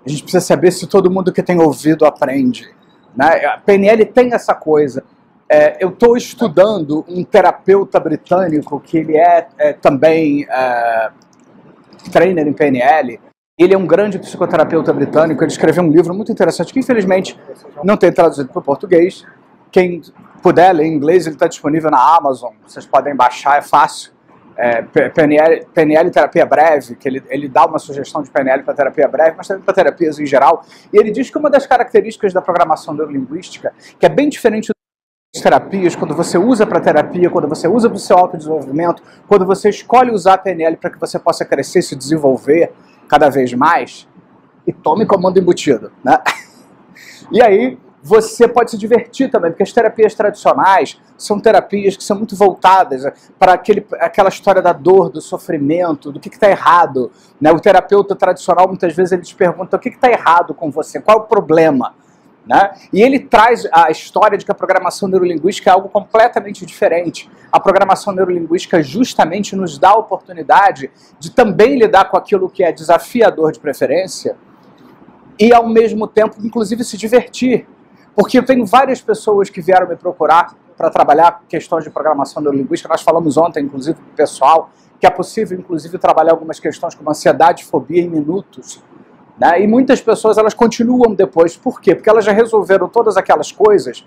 A gente precisa saber se todo mundo que tem ouvido aprende, né? A PNL tem essa coisa. Eu estou estudando um terapeuta britânico que ele também trainer em PNL. Ele é um grande psicoterapeuta britânico. Ele escreveu um livro muito interessante que infelizmente não tem traduzido para o português. Quem puder ler em inglês, ele está disponível na Amazon. Vocês podem baixar, é fácil. PNL Terapia Breve, que ele dá uma sugestão de PNL para terapia breve, mas também para terapias em geral. E ele diz que uma das características da programação neurolinguística, que é bem diferente das terapias, quando você usa para terapia, quando você usa para o seu autodesenvolvimento, quando você escolhe usar a PNL para que você possa crescer e se desenvolver cada vez mais, e tome comando embutido, né? E aí você pode se divertir também, porque as terapias tradicionais são terapias que são muito voltadas para aquela história da dor, do sofrimento, do que está errado, né? O terapeuta tradicional, muitas vezes, ele te pergunta o que está errado com você, qual é o problema, né? E ele traz a história de que a programação neurolinguística é algo completamente diferente. A programação neurolinguística justamente nos dá a oportunidade de também lidar com aquilo que é desafiador de preferência e, ao mesmo tempo, inclusive, se divertir. Porque eu tenho várias pessoas que vieram me procurar para trabalhar questões de programação neurolinguística. Nós falamos ontem, inclusive, com o pessoal, que é possível, inclusive, trabalhar algumas questões como ansiedade e fobia em minutos. Né? E muitas pessoas, elas continuam depois. Por quê? Porque elas já resolveram todas aquelas coisas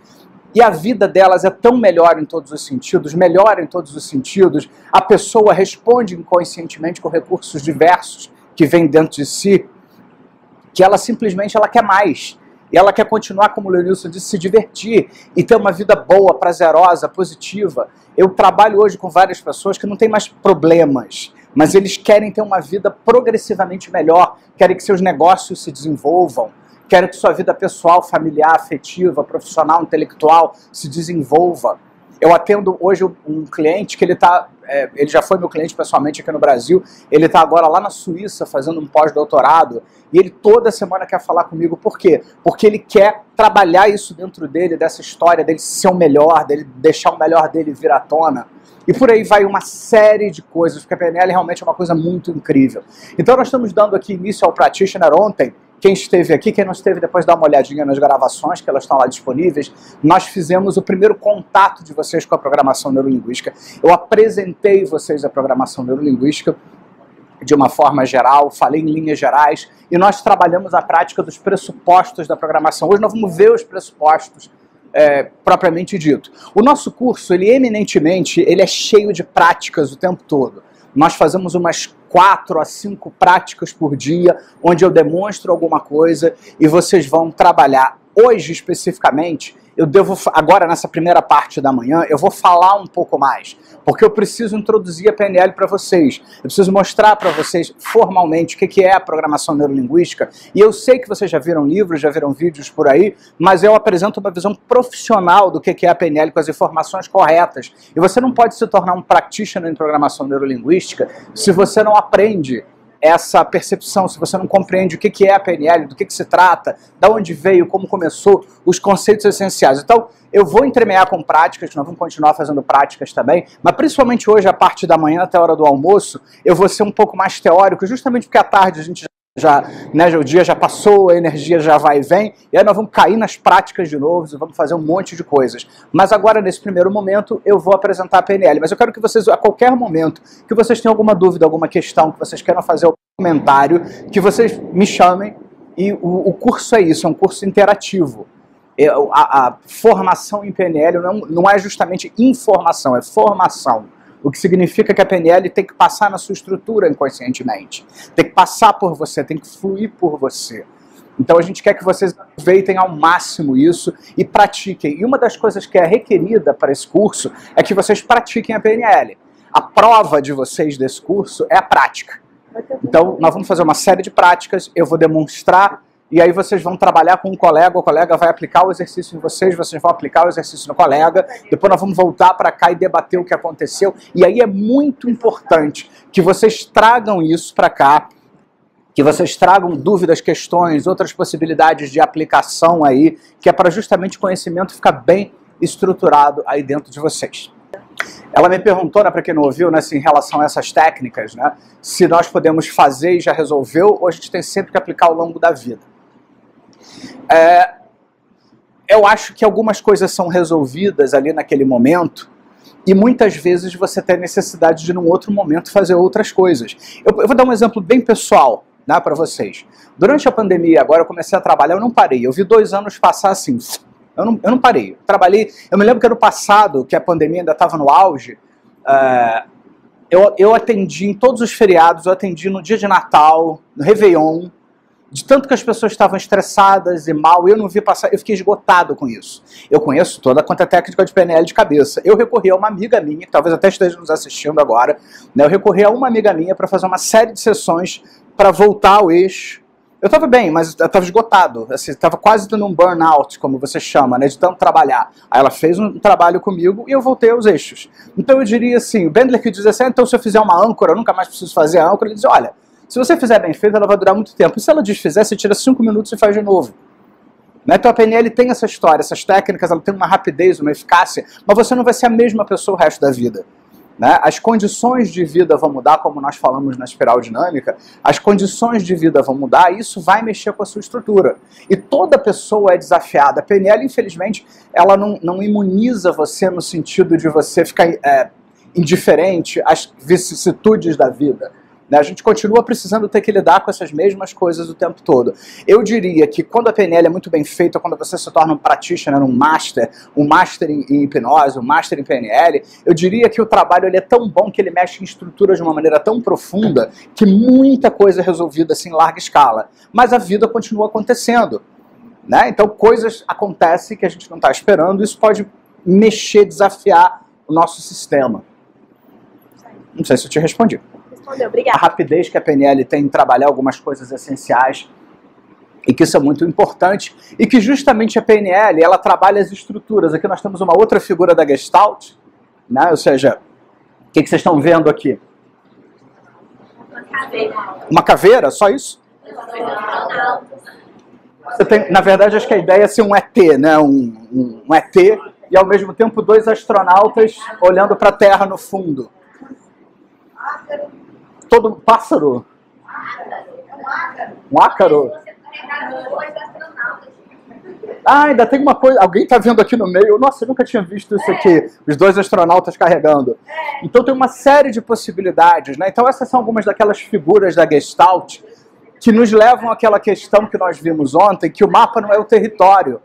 e a vida delas é tão melhor em todos os sentidos, melhor em todos os sentidos. A pessoa responde inconscientemente com recursos diversos que vêm dentro de si, que ela simplesmente quer mais. E ela quer continuar, como o Leonilson disse, se divertir e ter uma vida boa, prazerosa, positiva. Eu trabalho hoje com várias pessoas que não têm mais problemas, mas eles querem ter uma vida progressivamente melhor, querem que seus negócios se desenvolvam, querem que sua vida pessoal, familiar, afetiva, profissional, intelectual se desenvolva. Eu atendo hoje um cliente que ele já foi meu cliente pessoalmente aqui no Brasil, ele está agora lá na Suíça fazendo um pós-doutorado e ele toda semana quer falar comigo. Por quê? Porque ele quer trabalhar isso dentro dele, dessa história dele ser o melhor, dele deixar o melhor dele vir à tona. E por aí vai uma série de coisas, porque a PNL realmente é uma coisa muito incrível. Então nós estamos dando aqui início ao Practitioner ontem. Quem esteve aqui, quem não esteve, depois dá uma olhadinha nas gravações, que elas estão lá disponíveis. Nós fizemos o primeiro contato de vocês com a programação neurolinguística. Eu apresentei vocês a programação neurolinguística de uma forma geral, falei em linhas gerais, e nós trabalhamos a prática dos pressupostos da programação. Hoje nós vamos ver os pressupostos propriamente dito. O nosso curso, eminentemente, ele é cheio de práticas o tempo todo. Nós fazemos umas 4 a 5 práticas por dia, onde eu demonstro alguma coisa e vocês vão trabalhar. Hoje, especificamente, agora nessa primeira parte da manhã, eu vou falar um pouco mais, porque eu preciso introduzir a PNL para vocês. Eu preciso mostrar para vocês formalmente o que é a programação neurolinguística. E eu sei que vocês já viram livros, já viram vídeos por aí, mas eu apresento uma visão profissional do que é a PNL com as informações corretas. E você não pode se tornar um practitioner em programação neurolinguística se você não aprende essa percepção, se você não compreende o que é a PNL, do que se trata, de onde veio, como começou, os conceitos essenciais. Então, eu vou entremear com práticas, nós vamos continuar fazendo práticas também, mas principalmente hoje, a parte da manhã até a hora do almoço, eu vou ser um pouco mais teórico, justamente porque à tarde a gente o dia já passou, a energia já vai e vem, e aí nós vamos cair nas práticas de novo, e vamos fazer um monte de coisas. Mas agora, nesse primeiro momento, eu vou apresentar a PNL. Mas eu quero que vocês, a qualquer momento, que vocês tenham alguma dúvida, alguma questão, que vocês queiram fazer algum comentário, que vocês me chamem, e o curso é isso, é um curso interativo. A formação em PNL não é justamente informação, é formação. O que significa que a PNL tem que passar na sua estrutura inconscientemente. Tem que passar por você, tem que fluir por você. Então a gente quer que vocês aproveitem ao máximo isso e pratiquem. E uma das coisas que é requerida para esse curso é que vocês pratiquem a PNL. A prova de vocês desse curso é a prática. Então nós vamos fazer uma série de práticas, eu vou demonstrar, e aí vocês vão trabalhar com o colega vai aplicar o exercício em vocês vão aplicar o exercício no colega, depois nós vamos voltar para cá e debater o que aconteceu, e aí é muito importante que vocês tragam isso para cá, que vocês tragam dúvidas, questões, outras possibilidades de aplicação aí, que é para justamente o conhecimento ficar bem estruturado aí dentro de vocês. Ela me perguntou, né, para quem não ouviu, né, se em relação a essas técnicas, né, se nós podemos fazer e já resolveu, ou a gente tem sempre que aplicar ao longo da vida. Eu acho que algumas coisas são resolvidas ali naquele momento, e muitas vezes você tem necessidade de, num outro momento, fazer outras coisas. Eu vou dar um exemplo bem pessoal, né, para vocês. Durante a pandemia, agora eu comecei a trabalhar, eu não parei. Eu vi 2 anos passar assim... Eu não parei. Trabalhei. Eu me lembro que ano passado, que a pandemia ainda estava no auge, eu atendi em todos os feriados, eu atendi no dia de Natal, no Réveillon, de tanto que as pessoas estavam estressadas e mal, eu não vi passar, eu fiquei esgotado com isso. Eu conheço toda a conta técnica de PNL de cabeça. Eu recorri a uma amiga minha, que talvez até esteja nos assistindo agora, né, eu recorri a uma amiga minha para fazer uma série de sessões para voltar ao eixo. Eu estava bem, mas eu estava esgotado, assim, estava quase dando um burnout, como você chama, né, de tanto trabalhar. Aí ela fez um trabalho comigo e eu voltei aos eixos. Então eu diria assim, o Bandler que diz assim, então se eu fizer uma âncora, eu nunca mais preciso fazer a âncora, ele diz, olha, se você fizer bem feito, ela vai durar muito tempo. E se ela desfizer, você tira 5 minutos e faz de novo. Né? Então a PNL tem essa história, essas técnicas, ela tem uma rapidez, uma eficácia, mas você não vai ser a mesma pessoa o resto da vida. Né? As condições de vida vão mudar, como nós falamos na espiral dinâmica, as condições de vida vão mudar e isso vai mexer com a sua estrutura. E toda pessoa é desafiada. A PNL, infelizmente, ela não imuniza você no sentido de você ficar indiferente às vicissitudes da vida. A gente continua precisando ter que lidar com essas mesmas coisas o tempo todo. Eu diria que quando a PNL é muito bem feita, quando você se torna um practitioner, um master em hipnose, um master em PNL, eu diria que o trabalho ele é tão bom que ele mexe em estruturas de uma maneira tão profunda que muita coisa é resolvida assim em larga escala. Mas a vida continua acontecendo. Né? Então coisas acontecem que a gente não está esperando e isso pode mexer, desafiar o nosso sistema. Não sei se eu te respondi. Obrigada. A rapidez que a PNL tem em trabalhar algumas coisas essenciais e que isso é muito importante e que justamente a PNL ela trabalha as estruturas. Aqui nós temos uma outra figura da Gestalt, né? Ou seja, o que vocês estão vendo aqui? Uma caveira. Uma caveira? Só isso? Você tem, na verdade, acho que a ideia é ser um ET, né? Um ET e ao mesmo tempo 2 astronautas olhando para a Terra no fundo. Todo pássaro? Um ácaro? Ah, ainda tem uma coisa. Alguém está vendo aqui no meio? Nossa, eu nunca tinha visto isso aqui. Os 2 astronautas carregando. Então tem uma série de possibilidades, né? Então essas são algumas daquelas figuras da Gestalt que nos levam àquela questão que nós vimos ontem, que o mapa não é o território.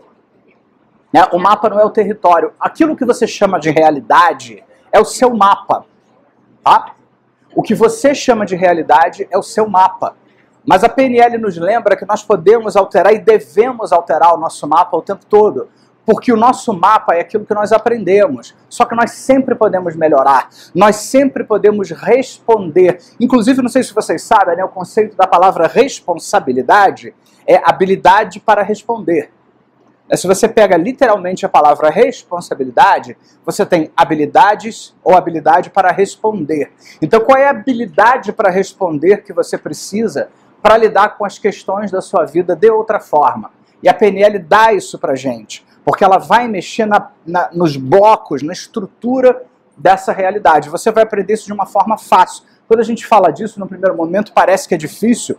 Né? O mapa não é o território. Aquilo que você chama de realidade é o seu mapa. Tá? O que você chama de realidade é o seu mapa. Mas a PNL nos lembra que nós podemos alterar e devemos alterar o nosso mapa o tempo todo. Porque o nosso mapa é aquilo que nós aprendemos. Só que nós sempre podemos melhorar. Nós sempre podemos responder. Inclusive, não sei se vocês sabem, né, o conceito da palavra responsabilidade é habilidade para responder. Se você pega literalmente a palavra responsabilidade, você tem habilidades ou habilidade para responder. Então, qual é a habilidade para responder que você precisa para lidar com as questões da sua vida de outra forma? E a PNL dá isso para a gente, porque ela vai mexer nos blocos, na estrutura dessa realidade. Você vai aprender isso de uma forma fácil. Quando a gente fala disso, no primeiro momento, parece que é difícil,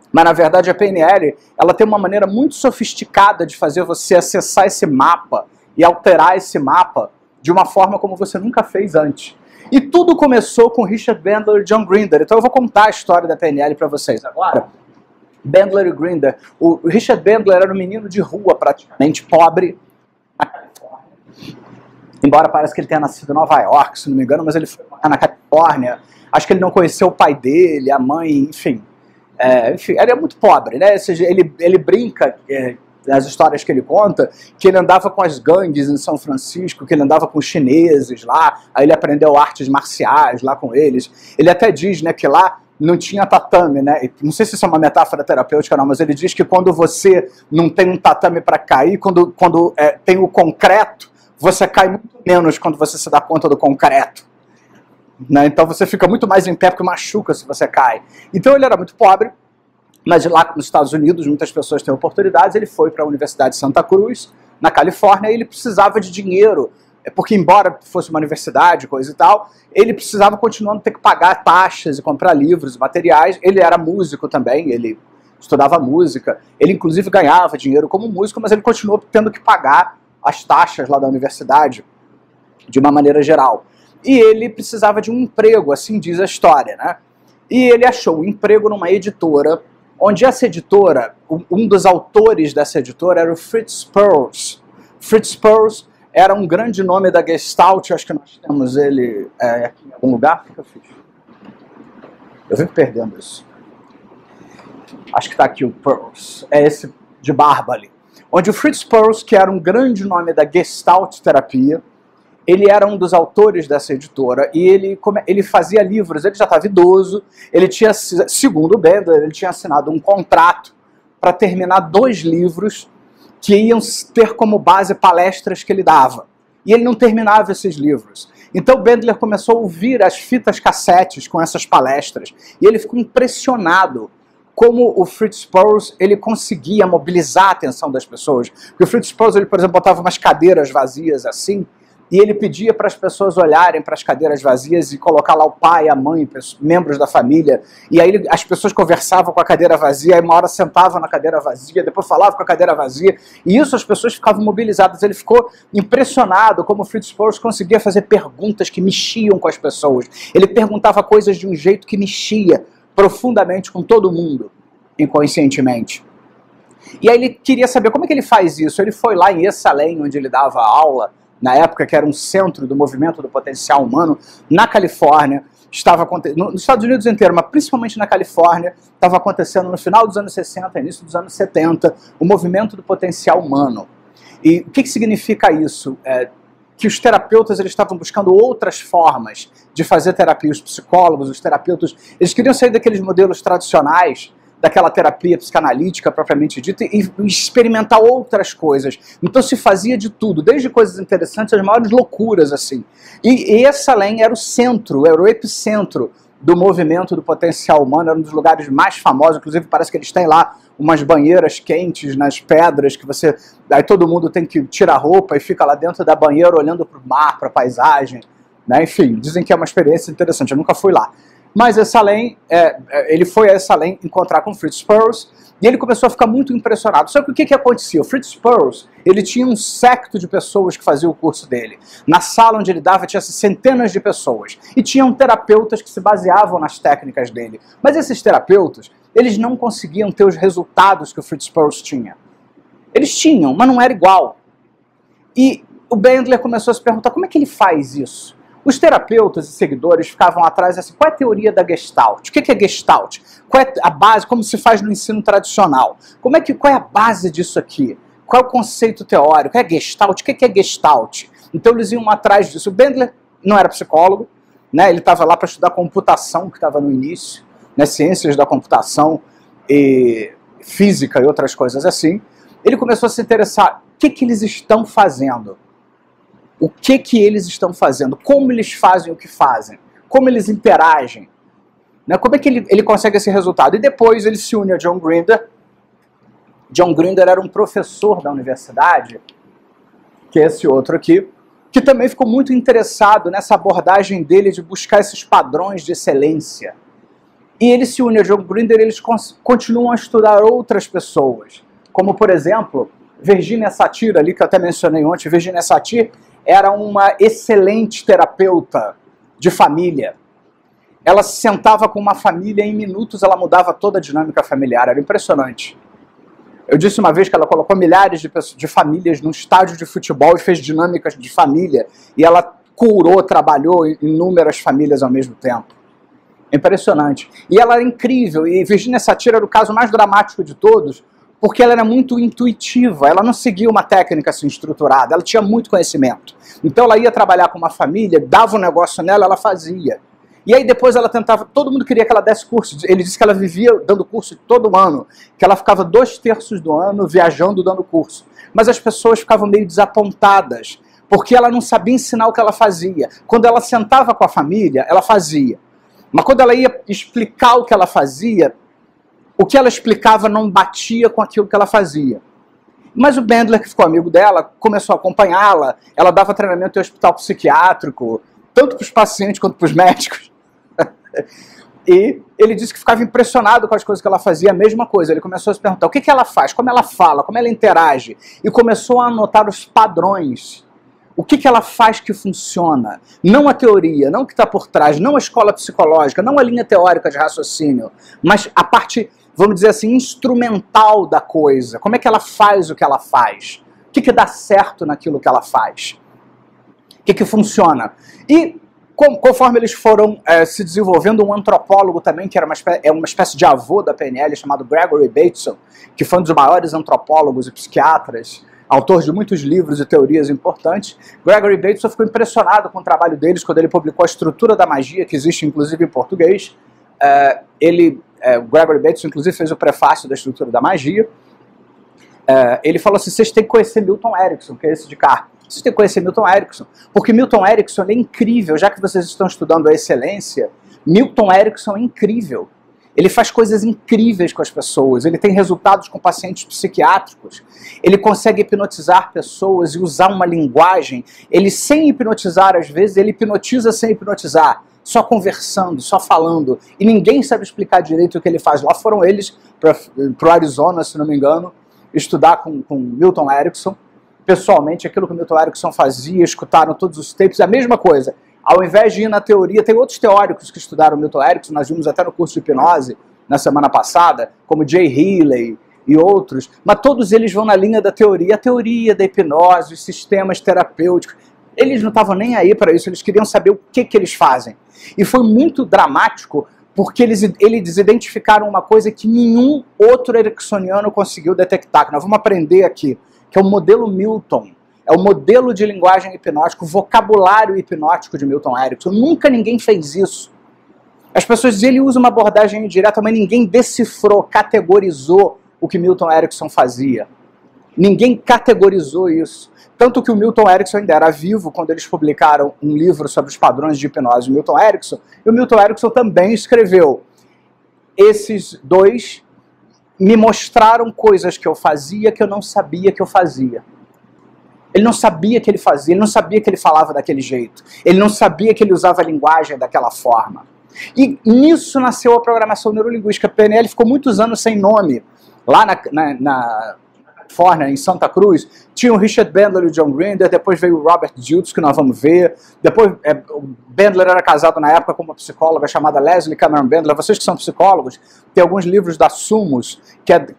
mas, na verdade, a PNL ela tem uma maneira muito sofisticada de fazer você acessar esse mapa e alterar esse mapa de uma forma como você nunca fez antes. E tudo começou com Richard Bandler e John Grinder. Então eu vou contar a história da PNL para vocês agora. Bandler e Grinder. O Richard Bandler era um menino de rua, praticamente pobre, na Califórnia. Embora pareça que ele tenha nascido em Nova York, se não me engano, mas ele foi na Califórnia. Acho que ele não conheceu o pai dele, a mãe, enfim. Enfim, ele é muito pobre, né? Ou seja, ele brinca, nas histórias que ele conta, que ele andava com as gangues em São Francisco, que ele andava com os chineses lá, aí ele aprendeu artes marciais lá com eles. Ele até diz, né, que lá não tinha tatame, né? Não sei se isso é uma metáfora terapêutica não, mas ele diz que quando você não tem um tatame para cair, quando tem o concreto, você cai muito menos quando você se dá conta do concreto. Né? Então você fica muito mais em pé porque machuca se você cai. Então ele era muito pobre, mas lá nos Estados Unidos muitas pessoas têm oportunidades. Ele foi para a Universidade de Santa Cruz, na Califórnia, e ele precisava de dinheiro porque embora fosse uma universidade, coisa e tal, ele precisava continuando ter que pagar taxas e comprar livros e materiais. Ele era músico também, ele estudava música, ele inclusive ganhava dinheiro como músico, mas ele continuou tendo que pagar as taxas lá da universidade, de uma maneira geral. E ele precisava de um emprego, assim diz a história, né? E ele achou um emprego numa editora, onde essa editora, um dos autores dessa editora era o Fritz Perls. Fritz Perls era um grande nome da Gestalt, acho que nós temos ele aqui em algum lugar. O que eu fiz? Eu vivo perdendo isso. Acho que está aqui o Perls, é esse de barba ali. Onde o Fritz Perls, que era um grande nome da Gestalt terapia, ele era um dos autores dessa editora e ele fazia livros, ele já estava idoso, ele tinha, segundo o Bandler, ele tinha assinado um contrato para terminar 2 livros que iam ter como base palestras que ele dava. E ele não terminava esses livros. Então o Bandler começou a ouvir as fitas cassetes com essas palestras e ele ficou impressionado como o Fritz Perls ele conseguia mobilizar a atenção das pessoas. Porque o Fritz Perls, ele, por exemplo, botava umas cadeiras vazias assim, e ele pedia para as pessoas olharem para as cadeiras vazias e colocar lá o pai, a mãe, membros da família. E aí as pessoas conversavam com a cadeira vazia, aí uma hora sentavam na cadeira vazia, depois falavam com a cadeira vazia. E isso as pessoas ficavam mobilizadas. Ele ficou impressionado como o Fritz Perls conseguia fazer perguntas que mexiam com as pessoas. Ele perguntava coisas de um jeito que mexia profundamente com todo mundo, inconscientemente. E aí ele queria saber como é que ele faz isso. Ele foi lá em Esalen, onde ele dava aula, na época que era um centro do movimento do potencial humano, na Califórnia, nos Estados Unidos inteiro, mas principalmente na Califórnia, estava acontecendo no final dos anos 60, início dos anos 70, o movimento do potencial humano. E o que significa isso? Que os terapeutas eles estavam buscando outras formas de fazer terapia. Os psicólogos, os terapeutas, eles queriam sair daqueles modelos tradicionais, daquela terapia psicanalítica propriamente dita, e experimentar outras coisas. Então se fazia de tudo, desde coisas interessantes às maiores loucuras, assim. E Esalen era o centro, era o epicentro do movimento do potencial humano, era um dos lugares mais famosos, inclusive parece que eles têm lá umas banheiras quentes nas pedras, que aí todo mundo tem que tirar a roupa e fica lá dentro da banheira olhando para o mar, para a paisagem, né? Enfim, dizem que é uma experiência interessante, eu nunca fui lá. Mas Esalen, ele foi a Esalen encontrar com Fritz Perls e ele começou a ficar muito impressionado. Só que o que acontecia? O Fritz Perls, ele tinha um séquito de pessoas que faziam o curso dele. Na sala onde ele dava tinha centenas de pessoas. E tinham terapeutas que se baseavam nas técnicas dele. Mas esses terapeutas, eles não conseguiam ter os resultados que o Fritz Perls tinha. Eles tinham, mas não era igual. E o Bandler começou a se perguntar como é que ele faz isso? Os terapeutas e seguidores ficavam atrás assim, qual é a teoria da Gestalt? O que é Gestalt? Qual é a base, como se faz no ensino tradicional? Qual é a base disso aqui? Qual é o conceito teórico? É Gestalt? O que é Gestalt? Então eles iam atrás disso. O Bandler não era psicólogo, né? Ele estava lá para estudar computação, que estava no início, né? Ciências da computação, e física e outras coisas assim. Ele começou a se interessar, o que eles estão fazendo? O que eles estão fazendo, como eles fazem o que fazem, como eles interagem, né? Como é que ele consegue esse resultado. E depois ele se une a John Grinder. John Grinder era um professor da universidade, que é esse outro aqui, que também ficou muito interessado nessa abordagem dele de buscar esses padrões de excelência. E ele se une a John Grinder e eles continuam a estudar outras pessoas, como por exemplo, Virginia Satir, ali que eu até mencionei ontem. Virginia Satir era uma excelente terapeuta de família. Ela se sentava com uma família e em minutos ela mudava toda a dinâmica familiar, era impressionante. Eu disse uma vez que ela colocou milhares de famílias num estádio de futebol e fez dinâmicas de família, e ela curou, trabalhou inúmeras famílias ao mesmo tempo. Impressionante. E ela era incrível, e Virginia Satir era o caso mais dramático de todos, porque ela era muito intuitiva, ela não seguia uma técnica assim estruturada, ela tinha muito conhecimento. Então ela ia trabalhar com uma família, dava um negócio nela, ela fazia. E aí depois ela tentava, todo mundo queria que ela desse curso. Ele disse que ela vivia dando curso todo ano, que ela ficava 2/3 do ano viajando dando curso. Mas as pessoas ficavam meio desapontadas, porque ela não sabia ensinar o que ela fazia. Quando ela sentava com a família, ela fazia. Mas quando ela ia explicar o que ela fazia, o que ela explicava não batia com aquilo que ela fazia. Mas o Bandler, que ficou amigo dela, começou a acompanhá-la. Ela dava treinamento em hospital psiquiátrico, tanto para os pacientes quanto para os médicos. E ele disse que ficava impressionado com as coisas que ela fazia, a mesma coisa. Ele começou a se perguntar o que ela faz, como ela fala, como ela interage. E começou a anotar os padrões. O que ela faz que funciona? Não a teoria, não o que está por trás, não a escola psicológica, não a linha teórica de raciocínio, mas a parte, vamos dizer assim, instrumental da coisa. Como é que ela faz o que ela faz? O que dá certo naquilo que ela faz? O que funciona? E conforme eles foram se desenvolvendo, um antropólogo também, que era uma espécie de avô da PNL, chamado Gregory Bateson, que foi um dos maiores antropólogos e psiquiatras, autor de muitos livros e teorias importantes. Gregory Bateson ficou impressionado com o trabalho deles quando ele publicou A Estrutura da Magia, que existe inclusive em português. Gregory Bateson inclusive fez o prefácio da Estrutura da Magia. Ele falou assim, vocês têm que conhecer Milton Erickson, que é esse de cá. Vocês têm que conhecer Milton Erickson, porque Milton Erickson é incrível, já que vocês estão estudando a excelência, Milton Erickson é incrível. Ele faz coisas incríveis com as pessoas, ele tem resultados com pacientes psiquiátricos, ele consegue hipnotizar pessoas e usar uma linguagem, ele sem hipnotizar às vezes, ele hipnotiza sem hipnotizar, só conversando, só falando, e ninguém sabe explicar direito o que ele faz. Lá foram eles para o Arizona, se não me engano, estudar com Milton Erickson, pessoalmente, aquilo que o Milton Erickson fazia, escutaram todos os tapes, a mesma coisa. Ao invés de ir na teoria, tem outros teóricos que estudaram Milton Erickson, nós vimos até no curso de hipnose, na semana passada, como Jay Healy e outros, mas todos eles vão na linha da teoria, a teoria da hipnose, os sistemas terapêuticos. Eles não estavam nem aí para isso, eles queriam saber o que eles fazem. E foi muito dramático, porque eles identificaram uma coisa que nenhum outro ericksoniano conseguiu detectar, que nós vamos aprender aqui, que é o modelo Milton. É o modelo de linguagem hipnótica, o vocabulário hipnótico de Milton Erickson. Nunca ninguém fez isso. As pessoas dizem que ele usa uma abordagem indireta, mas ninguém decifrou, categorizou o que Milton Erickson fazia. Ninguém categorizou isso. Tanto que o Milton Erickson ainda era vivo quando eles publicaram um livro sobre os padrões de hipnose do Milton Erickson, e o Milton Erickson também escreveu: esses dois me mostraram coisas que eu fazia que eu não sabia que eu fazia. Ele não sabia que ele fazia, ele não sabia que ele falava daquele jeito, ele não sabia que ele usava a linguagem daquela forma. E nisso nasceu a programação neurolinguística. A PNL ficou muitos anos sem nome. Lá na Califórnia, em Santa Cruz, tinha o Richard Bandler e o John Grinder, depois veio o Robert Dilts, que nós vamos ver, depois o Bandler era casado na época com uma psicóloga chamada Leslie Cameron Bandler. Vocês que são psicólogos, tem alguns livros da Sumos,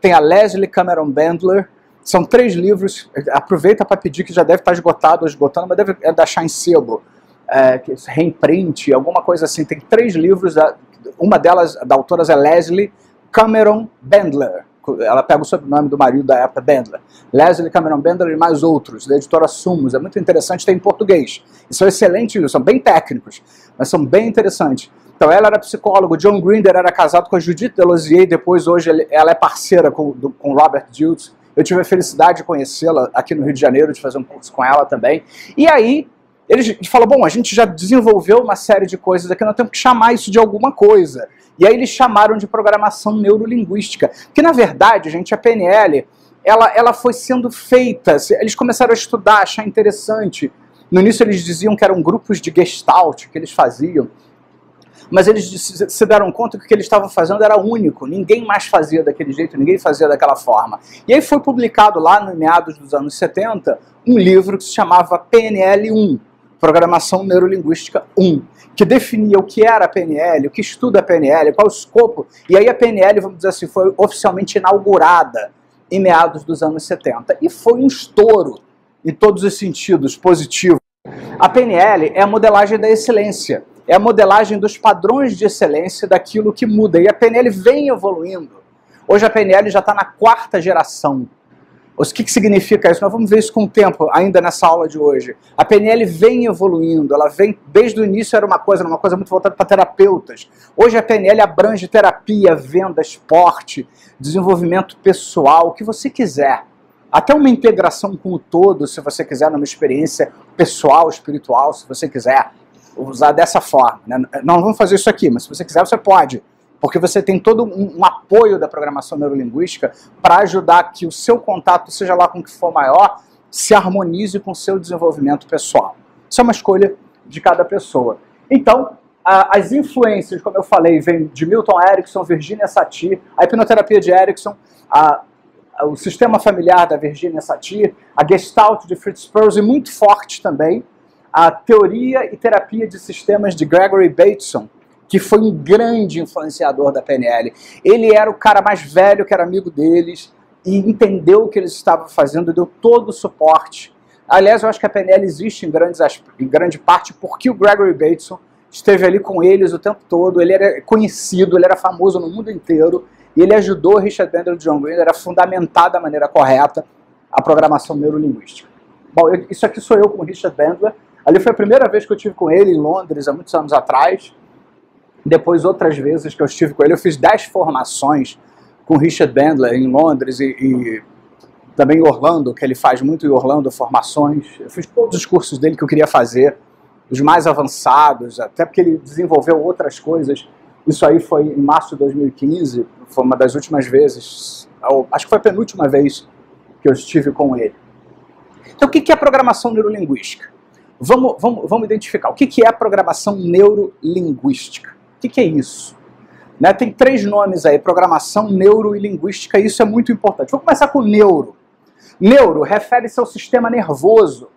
tem a Leslie Cameron Bandler. São 3 livros, aproveita para pedir, que já deve estar esgotado ou esgotando, mas deve da Shine Sebo, reimprint, alguma coisa assim. Tem 3 livros, uma delas, da autora é Leslie Cameron Bandler. Ela pega o sobrenome do marido da época, Bandler. Leslie Cameron Bandler e mais outros, da editora Sumos. É muito interessante, tem em português. E são excelentes livros, são bem técnicos, mas são bem interessantes. Então ela era psicóloga, John Grinder era casado com a Judith Delosier, depois hoje ela é parceira com Robert Dilts. Eu tive a felicidade de conhecê-la aqui no Rio de Janeiro, de fazer um curso com ela também. E aí, eles falaram, bom, a gente já desenvolveu uma série de coisas aqui, nós temos que chamar isso de alguma coisa. E aí eles chamaram de programação neurolinguística. Que, na verdade, gente, a PNL, ela foi sendo feita, eles começaram a estudar, achar interessante. No início eles diziam que eram grupos de Gestalt que eles faziam. Mas eles se deram conta que o que eles estavam fazendo era único, ninguém mais fazia daquele jeito, ninguém fazia daquela forma. E aí foi publicado lá no meados dos anos 70, um livro que se chamava PNL 1, Programação Neurolinguística 1, que definia o que era a PNL, o que estuda a PNL, qual o escopo. E aí a PNL, vamos dizer assim, foi oficialmente inaugurada em meados dos anos 70. E foi um estouro, em todos os sentidos, positivo. A PNL é a modelagem da excelência. É a modelagem dos padrões de excelência daquilo que muda. E a PNL vem evoluindo. Hoje a PNL já está na 4ª geração. O que significa isso? Nós vamos ver isso com o tempo, ainda nessa aula de hoje. A PNL vem evoluindo. Ela vem, desde o início era uma coisa muito voltada para terapeutas. Hoje a PNL abrange terapia, venda, esporte, desenvolvimento pessoal, o que você quiser. Até uma integração com o todo, se você quiser, numa experiência pessoal, espiritual, se você quiser usar dessa forma, né? Não vamos fazer isso aqui, mas se você quiser, você pode. porque você tem todo um apoio da programação neurolinguística para ajudar que o seu contato, seja lá com o que for maior, se harmonize com o seu desenvolvimento pessoal. Isso é uma escolha de cada pessoa. Então, as influências, como eu falei, vêm de Milton Erickson, Virginia Satir, a hipnoterapia de Erickson, o sistema familiar da Virginia Satir, a Gestalt de Fritz Perls e muito forte também a teoria e terapia de sistemas de Gregory Bateson, que foi um grande influenciador da PNL. Ele era o cara mais velho que era amigo deles e entendeu o que eles estavam fazendo, deu todo o suporte. Aliás, eu acho que a PNL existe em grande parte porque o Gregory Bateson esteve ali com eles o tempo todo, ele era conhecido, ele era famoso no mundo inteiro, e ele ajudou Richard Bandler e John Grinder a fundamentar da maneira correta a programação neurolinguística. Bom, isso aqui sou eu com o Richard Bandler. Ali foi a primeira vez que eu estive com ele em Londres, há muitos anos atrás. Depois, outras vezes que eu estive com ele, eu fiz 10 formações com o Richard Bandler em Londres e também em Orlando, que ele faz muito em Orlando, formações. Eu fiz todos os cursos dele que eu queria fazer, os mais avançados, até porque ele desenvolveu outras coisas. Isso aí foi em março de 2015, foi uma das últimas vezes, acho que foi a penúltima vez que eu estive com ele. Então, o que é programação neurolinguística? Vamos identificar. O que é a programação neurolinguística? O que é isso? Né? Tem 3 nomes aí, programação, neuro e linguística, e isso é muito importante. Vou começar com neuro. Neuro refere-se ao sistema nervoso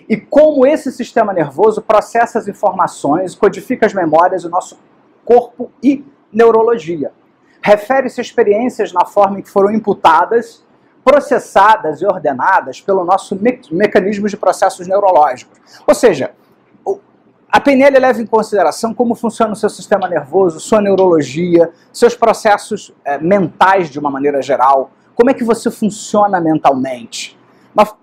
e como esse sistema nervoso processa as informações, codifica as memórias do nosso corpo e neurologia. Refere-se a experiências na forma em que foram imputadas, processadas e ordenadas pelo nosso mecanismo de processos neurológicos. Ou seja, a PNL leva em consideração como funciona o seu sistema nervoso, sua neurologia, seus processos mentais de uma maneira geral, como é que você funciona mentalmente,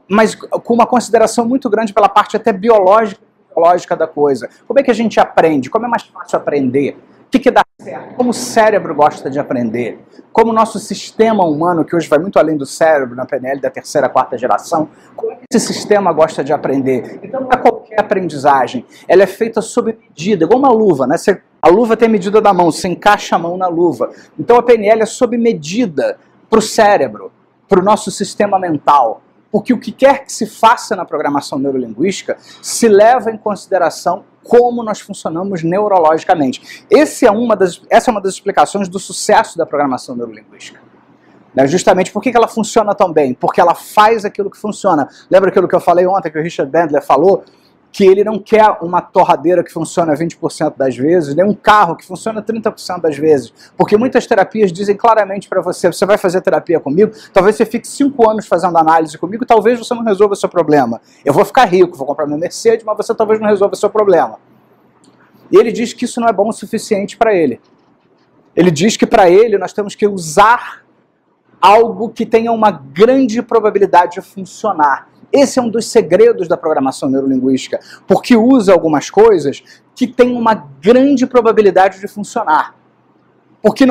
mas com uma consideração muito grande pela parte até biológica da coisa. Como é que a gente aprende? Como é mais fácil aprender? O que dá certo? Como o cérebro gosta de aprender? Como o nosso sistema humano, que hoje vai muito além do cérebro, na PNL da 3ª, 4ª geração, como é que esse sistema gosta de aprender? Então não é qualquer aprendizagem, ela é feita sob medida, igual uma luva, né? A luva tem a medida da mão, você encaixa a mão na luva. Então a PNL é sob medida para o cérebro, para o nosso sistema mental. Porque o que quer que se faça na programação neurolinguística se leva em consideração como nós funcionamos neurologicamente. Essa é uma das explicações do sucesso da programação neurolinguística. Justamente por que ela funciona tão bem? Porque ela faz aquilo que funciona. Lembra aquilo que eu falei ontem, que o Richard Bandler falou? Que ele não quer uma torradeira que funciona 20% das vezes, nem um carro que funciona 30% das vezes. Porque muitas terapias dizem claramente para você, você vai fazer terapia comigo, talvez você fique 5 anos fazendo análise comigo, talvez você não resolva o seu problema. Eu vou ficar rico, vou comprar meu Mercedes, mas você talvez não resolva o seu problema. E ele diz que isso não é bom o suficiente para ele. Ele diz que para ele nós temos que usar algo que tenha uma grande probabilidade de funcionar. Esse é um dos segredos da programação neurolinguística, porque usa algumas coisas que têm uma grande probabilidade de funcionar. Porque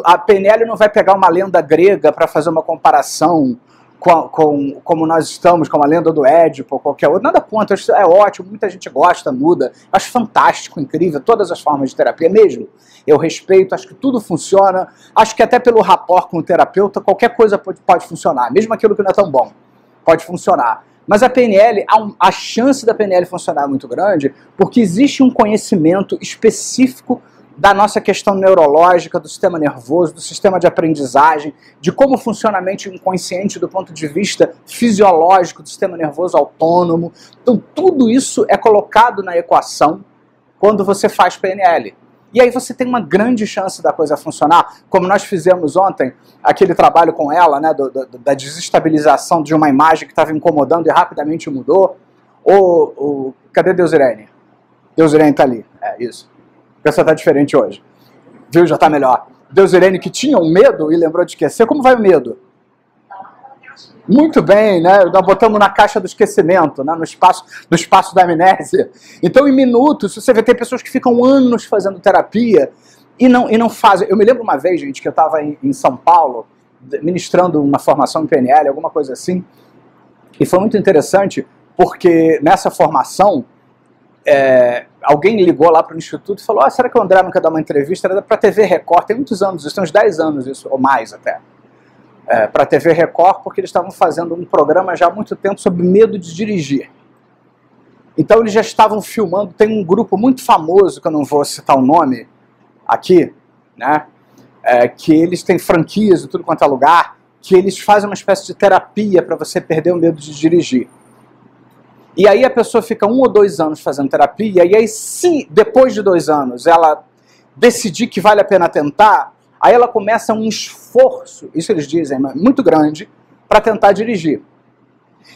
a PNL não vai pegar uma lenda grega para fazer uma comparação como nós estamos, com a lenda do Édipo ou qualquer outra. Nada contra, é ótimo, muita gente gosta, muda. Acho fantástico, incrível, todas as formas de terapia mesmo. Eu respeito, acho que tudo funciona. Acho que até pelo rapport com o terapeuta, qualquer coisa pode funcionar, mesmo aquilo que não é tão bom. Pode funcionar. Mas a PNL, a chance da PNL funcionar é muito grande porque existe um conhecimento específico da nossa questão neurológica, do sistema nervoso, do sistema de aprendizagem, de como funciona a mente inconsciente do ponto de vista fisiológico, do sistema nervoso autônomo. Então tudo isso é colocado na equação quando você faz PNL. E aí você tem uma grande chance da coisa funcionar, como nós fizemos ontem, aquele trabalho com ela, né, da desestabilização de uma imagem que estava incomodando e rapidamente mudou. Cadê Deusirene? Deusirene está ali, é isso. A pessoa está diferente hoje. Viu? Já está melhor. Deusirene que tinha um medo e lembrou de esquecer. Como vai o medo? Muito bem, né? Nós botamos na caixa do esquecimento, né? no espaço da amnésia. Então, em minutos, você vê, tem pessoas que ficam anos fazendo terapia e não fazem. Eu me lembro uma vez, gente, que eu estava em São Paulo, ministrando uma formação em PNL, alguma coisa assim, e foi muito interessante, porque nessa formação, alguém ligou lá para o Instituto e falou, será que o André não quer dar uma entrevista? Era para a TV Record, tem muitos anos, isso tem uns 10 anos, isso, ou mais até. Para a TV Record, porque eles estavam fazendo um programa já há muito tempo sobre medo de dirigir. Então eles já estavam filmando, tem um grupo muito famoso, que eu não vou citar o nome aqui, né? Que eles têm franquias e tudo quanto é lugar, que eles fazem uma espécie de terapia para você perder o medo de dirigir. E aí a pessoa fica 1 ou 2 anos fazendo terapia, e aí se depois de 2 anos ela decidir que vale a pena tentar, aí ela começa um esforço, isso eles dizem, muito grande, para tentar dirigir.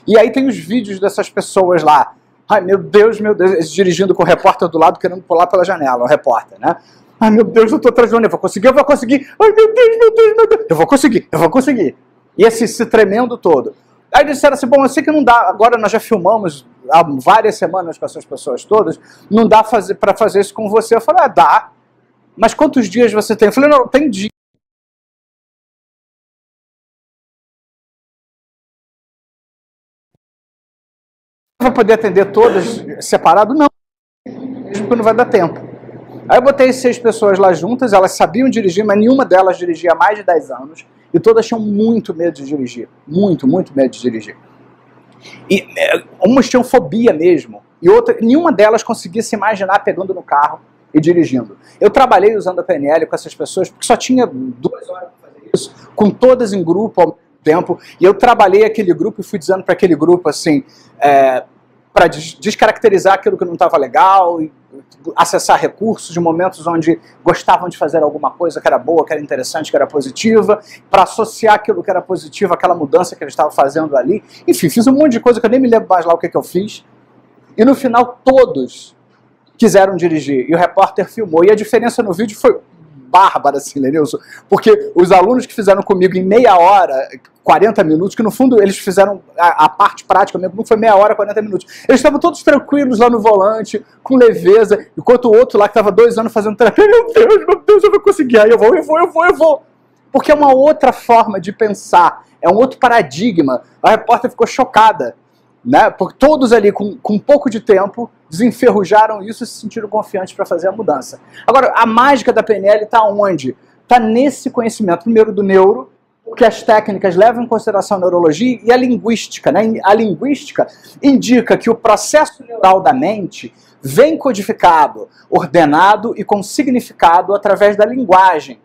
E aí tem os vídeos dessas pessoas lá, ai meu Deus, eles dirigindo com o repórter do lado querendo pular pela janela, o repórter, né? Ai meu Deus, eu tô atrás de onde? Eu vou conseguir. Ai meu Deus, eu vou conseguir. E esse tremendo todo. Aí disseram assim, bom, eu sei que não dá, agora nós já filmamos há várias semanas com essas pessoas todas, não dá para fazer isso com você. Eu falei, dá, mas quantos dias você tem? Eu falei, não, tem dia. Vai poder atender todas separado? Não, mesmo que não vai dar tempo. Aí eu botei 6 pessoas lá juntas, elas sabiam dirigir, mas nenhuma delas dirigia há mais de 10 anos, e todas tinham muito medo de dirigir, muito medo de dirigir. E umas tinham fobia mesmo, e nenhuma delas conseguia se imaginar pegando no carro e dirigindo. Eu trabalhei usando a PNL com essas pessoas, porque só tinha 2 horas para fazer isso, com todas em grupo ao mesmo tempo, e eu trabalhei aquele grupo e fui dizendo para aquele grupo assim, para descaracterizar aquilo que não estava legal, e acessar recursos de momentos onde gostavam de fazer alguma coisa que era boa, que era interessante, que era positiva, para associar aquilo que era positivo àquela mudança que eles estavam fazendo ali. Enfim, fiz um monte de coisa que eu nem me lembro mais lá o que eu fiz. E no final todos quiseram dirigir, e o repórter filmou. E a diferença no vídeo foi bárbara, assim, Lenilson, porque os alunos que fizeram comigo em meia hora, 40 minutos, que no fundo eles fizeram a parte prática mesmo, foi meia hora, 40 minutos. Eles estavam todos tranquilos lá no volante, com leveza, enquanto o outro lá que estava 2 anos fazendo terapia, meu Deus, eu vou conseguir, aí eu vou. Porque é uma outra forma de pensar, é um outro paradigma. A repórter ficou chocada, né? Porque todos ali, com um pouco de tempo, desenferrujaram isso e se sentiram confiantes para fazer a mudança. Agora, a mágica da PNL está onde? Está nesse conhecimento, primeiro do neuro, porque as técnicas levam em consideração a neurologia e a linguística. Né? A linguística indica que o processo neural da mente vem codificado, ordenado e com significado através da linguagem.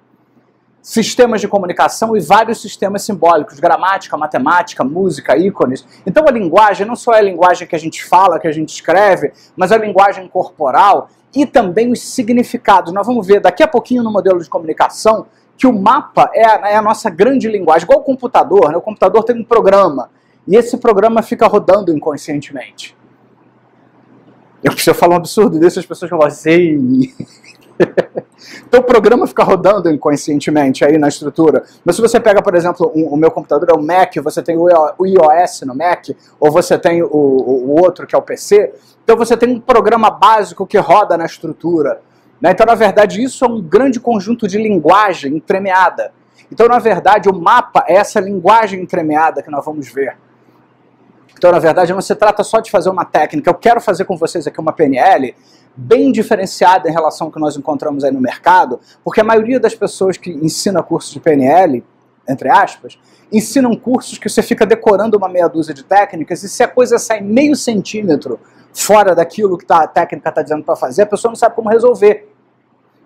Sistemas de comunicação e vários sistemas simbólicos, gramática, matemática, música, ícones. Então a linguagem não só é a linguagem que a gente fala, que a gente escreve, mas a linguagem corporal e também os significados. Nós vamos ver daqui a pouquinho no modelo de comunicação que o mapa é a nossa grande linguagem, igual o computador, né? O computador tem um programa, e esse programa fica rodando inconscientemente. Se eu falar um absurdo desse, as pessoas vão falar assim... Então o programa fica rodando inconscientemente aí na estrutura. Mas se você pega, por exemplo, o meu computador é o Mac, você tem o iOS no Mac, ou você tem o outro que é o PC, então você tem um programa básico que roda na estrutura. Né? Então, na verdade, isso é um grande conjunto de linguagem entremeada. Então, na verdade, o mapa é essa linguagem entremeada que nós vamos ver. Então, na verdade, não se trata só de fazer uma técnica. Eu quero fazer com vocês aqui uma PNL bem diferenciada em relação ao que nós encontramos aí no mercado, porque a maioria das pessoas que ensina cursos de PNL, entre aspas, ensinam cursos que você fica decorando uma meia dúzia de técnicas e se a coisa sai meio centímetro fora daquilo que a técnica está dizendo para fazer, a pessoa não sabe como resolver.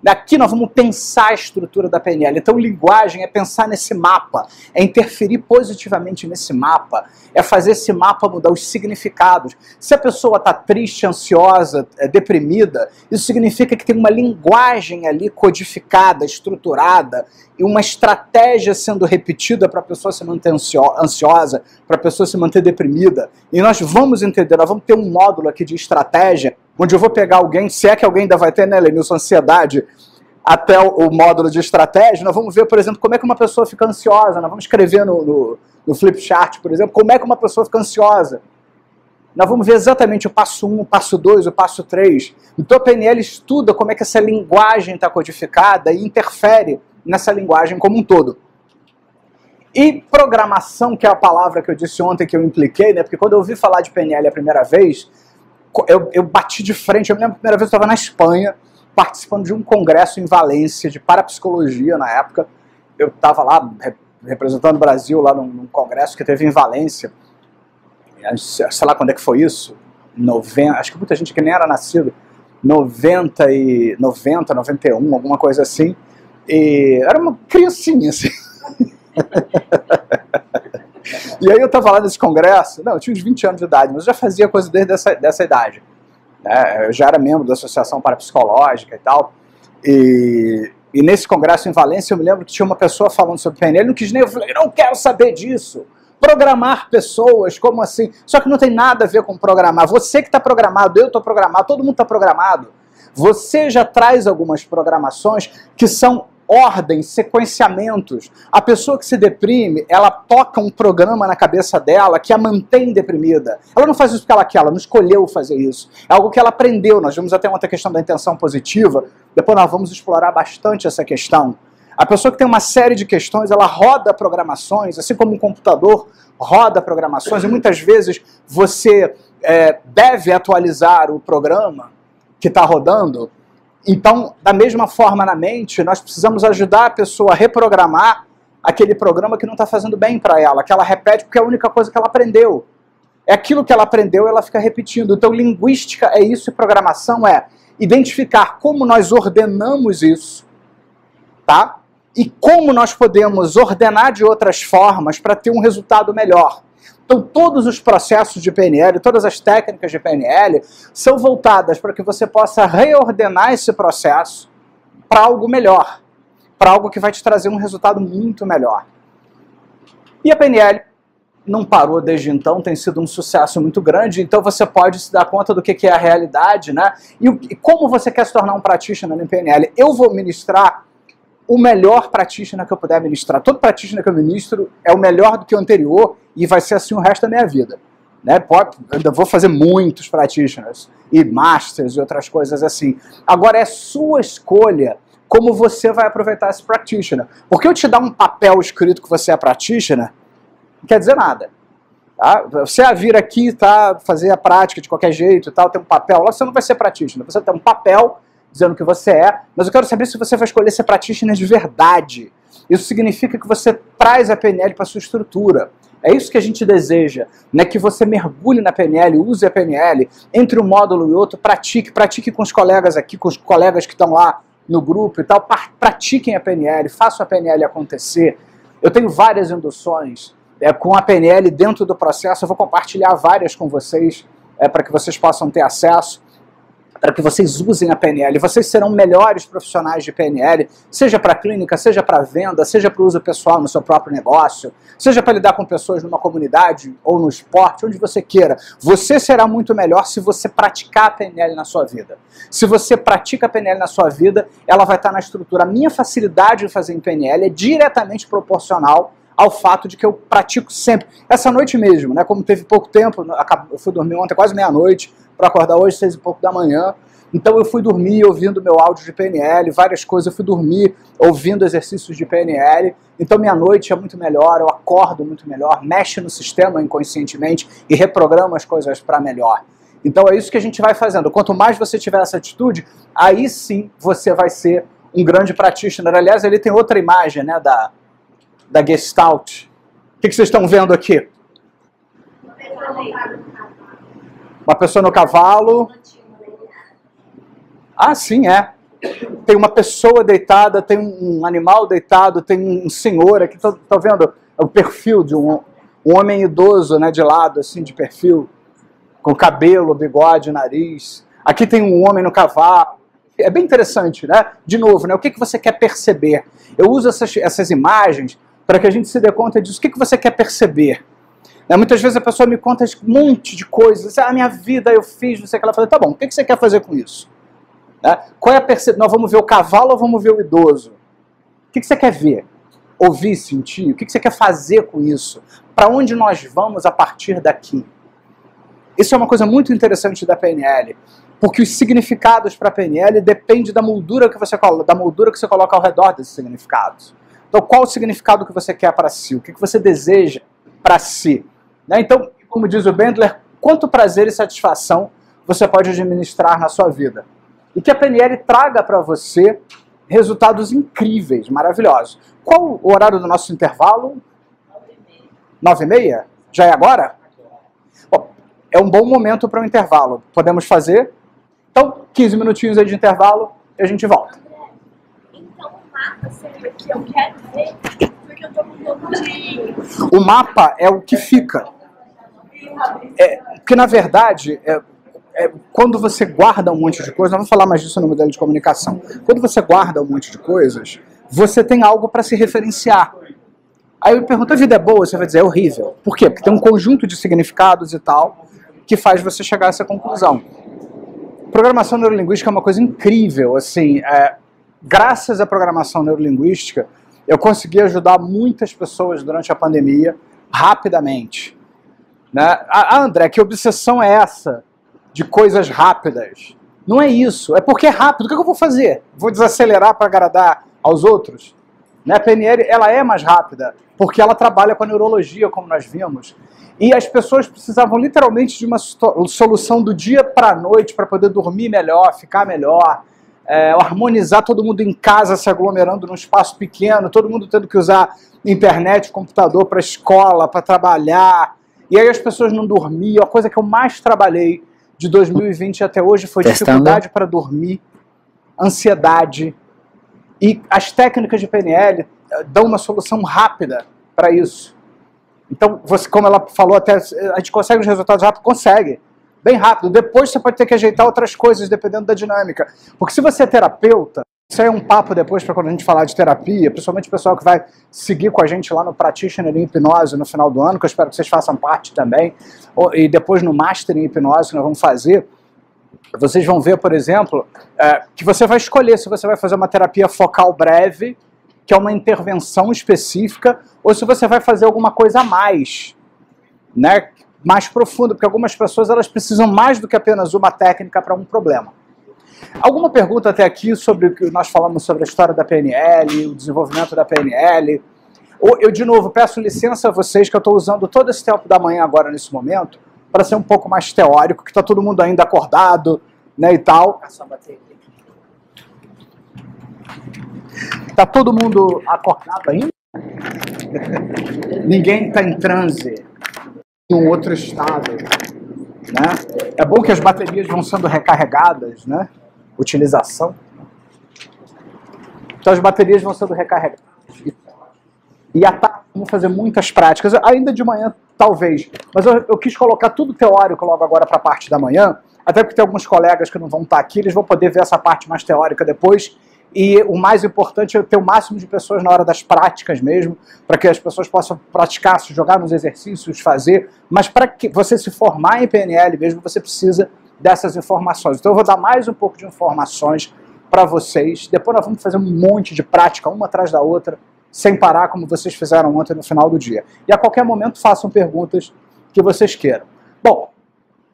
Aqui nós vamos pensar a estrutura da PNL. Então, linguagem é pensar nesse mapa, é interferir positivamente nesse mapa, é fazer esse mapa mudar os significados. Se a pessoa está triste, ansiosa, deprimida, isso significa que tem uma linguagem ali codificada, estruturada, e uma estratégia sendo repetida para a pessoa se manter ansiosa, para a pessoa se manter deprimida. E nós vamos entender, nós vamos ter um módulo aqui de estratégia, onde eu vou pegar alguém, se é que alguém ainda vai ter, né, Lenilson, ansiedade, até o módulo de estratégia, nós vamos ver, por exemplo, como é que uma pessoa fica ansiosa. Nós vamos escrever no flipchart, por exemplo, como é que uma pessoa fica ansiosa. Nós vamos ver exatamente o passo 1, o passo 2, o passo 3. Então a PNL estuda como é que essa linguagem está codificada e interfere nessa linguagem como um todo. E programação, que é a palavra que eu disse ontem que eu impliquei, né? Porque quando eu ouvi falar de PNL a primeira vez, eu bati de frente. Eu me lembro a primeira vez que eu estava na Espanha, participando de um congresso em Valência, de parapsicologia na época. Eu estava lá representando o Brasil, lá num congresso que teve em Valência. Sei lá quando é que foi isso. 90, acho que muita gente que nem era nascido. 90, 91, alguma coisa assim. E era uma criancinha, assim. E aí eu estava lá nesse congresso, eu tinha uns 20 anos de idade, mas eu já fazia coisa desde dessa idade. Né? Eu já era membro da Associação Parapsicológica e tal. E nesse congresso em Valência, eu me lembro que tinha uma pessoa falando sobre PNL, não quis nem, eu falei, não quero saber disso. Programar pessoas, como assim? Só que não tem nada a ver com programar. Você que está programado, eu estou programado, todo mundo está programado. Você já traz algumas programações que são ordens, sequenciamentos. A pessoa que se deprime, ela toca um programa na cabeça dela que a mantém deprimida. Ela não faz isso porque ela quer, ela não escolheu fazer isso. É algo que ela aprendeu. Nós vimos até uma outra questão da intenção positiva. Depois nós vamos explorar bastante essa questão. A pessoa que tem uma série de questões, ela roda programações, assim como um computador roda programações, e muitas vezes você deve atualizar o programa que está rodando. Então, da mesma forma na mente, nós precisamos ajudar a pessoa a reprogramar aquele programa que não está fazendo bem para ela, que ela repete porque é a única coisa que ela aprendeu. É aquilo que ela aprendeu, ela fica repetindo. Então, linguística é isso e programação é identificar como nós ordenamos isso, tá? E como nós podemos ordenar de outras formas para ter um resultado melhor. Então, todos os processos de PNL, todas as técnicas de PNL são voltadas para que você possa reordenar esse processo para algo melhor, para algo que vai te trazer um resultado muito melhor. E a PNL não parou desde então, tem sido um sucesso muito grande, então você pode se dar conta do que é a realidade, né? E como você quer se tornar um practitioner em PNL. Eu vou ministrar o melhor practitioner que eu puder ministrar. Todo practitioner que eu ministro é o melhor do que o anterior e vai ser assim o resto da minha vida. Né? Eu vou fazer muitos practitioners e masters e outras coisas assim. Agora é sua escolha como você vai aproveitar esse practitioner. Porque eu te dar um papel escrito que você é practitioner, não quer dizer nada. Tá? Você vir aqui, tá, fazer a prática de qualquer jeito e tal, tem um papel lá, você não vai ser practitioner. Você tem um papel dizendo que você é, mas eu quero saber se você vai escolher ser practitioner de verdade. Isso significa que você traz a PNL para a sua estrutura. É isso que a gente deseja, né? Que você mergulhe na PNL, use a PNL, entre um módulo e outro, pratique com os colegas aqui, com os colegas que estão lá no grupo e tal, pratiquem a PNL, façam a PNL acontecer. Eu tenho várias induções com a PNL dentro do processo, eu vou compartilhar várias com vocês, para que vocês possam ter acesso, para que vocês usem a PNL. Vocês serão melhores profissionais de PNL, seja para clínica, seja para venda, seja para o uso pessoal no seu próprio negócio, seja para lidar com pessoas numa comunidade ou no esporte, onde você queira. Você será muito melhor se você praticar a PNL na sua vida. Se você pratica a PNL na sua vida, ela vai estar na estrutura. A minha facilidade de fazer em PNL é diretamente proporcional ao fato de que eu pratico sempre. Essa noite mesmo, né, como teve pouco tempo, eu fui dormir ontem quase meia-noite, para acordar hoje 6 e pouco da manhã. Então eu fui dormir ouvindo meu áudio de PNL, várias coisas, eu fui dormir ouvindo exercícios de PNL. Então minha noite é muito melhor, eu acordo muito melhor, mexe no sistema inconscientemente e reprograma as coisas para melhor. Então é isso que a gente vai fazendo. Quanto mais você tiver essa atitude, aí sim você vai ser um grande practitioner. Aliás, ali tem outra imagem, né, da Gestalt. O que vocês estão vendo aqui? Uma pessoa no cavalo. Ah, sim, é. Tem uma pessoa deitada, tem um animal deitado, tem um senhor aqui. Tá vendo o perfil de um homem idoso, né, de lado, assim, de perfil, com cabelo, bigode, nariz. Aqui tem um homem no cavalo. É bem interessante, né? De novo, né? O que você quer perceber? Eu uso essas imagens para que a gente se dê conta disso. O que você quer perceber? Muitas vezes a pessoa me conta um monte de coisas. Ah, minha vida eu fiz, não sei o que. Ela fala, tá bom, o que você quer fazer com isso? Qual é a percepção? Nós vamos ver o cavalo ou vamos ver o idoso? O que você quer ver? Ouvir, sentir? O que você quer fazer com isso? Para onde nós vamos a partir daqui? Isso é uma coisa muito interessante da PNL, porque os significados para a PNL dependem da moldura que você coloca ao redor desses significados. Então, qual o significado que você quer para si? O que você deseja para si? Então, como diz o Bendler, quanto prazer e satisfação você pode administrar na sua vida. E que a PNL traga para você resultados incríveis, maravilhosos. Qual o horário do nosso intervalo? 9h30? Já é agora? Bom, é um bom momento para o intervalo. Podemos fazer? Então, 15 minutinhos aí de intervalo e a gente volta. Então o mapa seria o que eu quero ver, porque eu tô com um pouco de... O mapa é o que fica. Porque, na verdade, quando você guarda um monte de coisas, não vou falar mais disso no modelo de comunicação. Quando você guarda um monte de coisas, você tem algo para se referenciar. Aí eu pergunto, a vida é boa? Você vai dizer, é horrível. Por quê? Porque tem um conjunto de significados e tal que faz você chegar a essa conclusão. Programação neurolinguística é uma coisa incrível. Assim, graças à programação neurolinguística, eu consegui ajudar muitas pessoas durante a pandemia rapidamente. Né? André, que obsessão é essa de coisas rápidas? Não é isso, é porque é rápido. O que eu vou fazer? Vou desacelerar para agradar aos outros? Né? A PNL ela é mais rápida, porque ela trabalha com a neurologia, como nós vimos. E as pessoas precisavam literalmente de uma solução do dia para a noite para poder dormir melhor, ficar melhor, harmonizar todo mundo em casa se aglomerando num espaço pequeno, todo mundo tendo que usar internet, computador para a escola, para trabalhar. E aí as pessoas não dormiam. A coisa que eu mais trabalhei de 2020 até hoje foi dificuldade para dormir, ansiedade. E as técnicas de PNL dão uma solução rápida para isso. Então, você, como ela falou, até a gente consegue os resultados rápidos? Consegue. Bem rápido. Depois você pode ter que ajeitar outras coisas, dependendo da dinâmica. Porque se você é terapeuta, isso aí é um papo depois para quando a gente falar de terapia, principalmente o pessoal que vai seguir com a gente lá no Practitioner em Hipnose no final do ano, que eu espero que vocês façam parte também, e depois no Master em Hipnose que nós vamos fazer, vocês vão ver, por exemplo, que você vai escolher se você vai fazer uma terapia focal breve, que é uma intervenção específica, ou se você vai fazer alguma coisa a mais, né, mais profunda, porque algumas pessoas elas precisam mais do que apenas uma técnica para um problema. Alguma pergunta até aqui sobre o que nós falamos sobre a história da PNL, o desenvolvimento da PNL? Eu, de novo, peço licença a vocês que eu estou usando todo esse tempo da manhã agora, nesse momento, para ser um pouco mais teórico, que está todo mundo ainda acordado, né, e tal. Está todo mundo acordado ainda? Ninguém está em transe, num outro estado, né? É bom que as baterias vão sendo recarregadas, né? Utilização. Então as baterias vão sendo recarregadas. E à tarde vamos fazer muitas práticas, ainda de manhã talvez, mas eu quis colocar tudo teórico logo agora para a parte da manhã, até porque tem alguns colegas que não vão estar aqui, eles vão poder ver essa parte mais teórica depois, e o mais importante é ter o máximo de pessoas na hora das práticas mesmo, para que as pessoas possam praticar, se jogar nos exercícios, fazer, mas para que você se formar em PNL mesmo, você precisa dessas informações. Então eu vou dar mais um pouco de informações para vocês, depois nós vamos fazer um monte de prática, uma atrás da outra, sem parar, como vocês fizeram ontem no final do dia. E a qualquer momento façam perguntas que vocês queiram. Bom,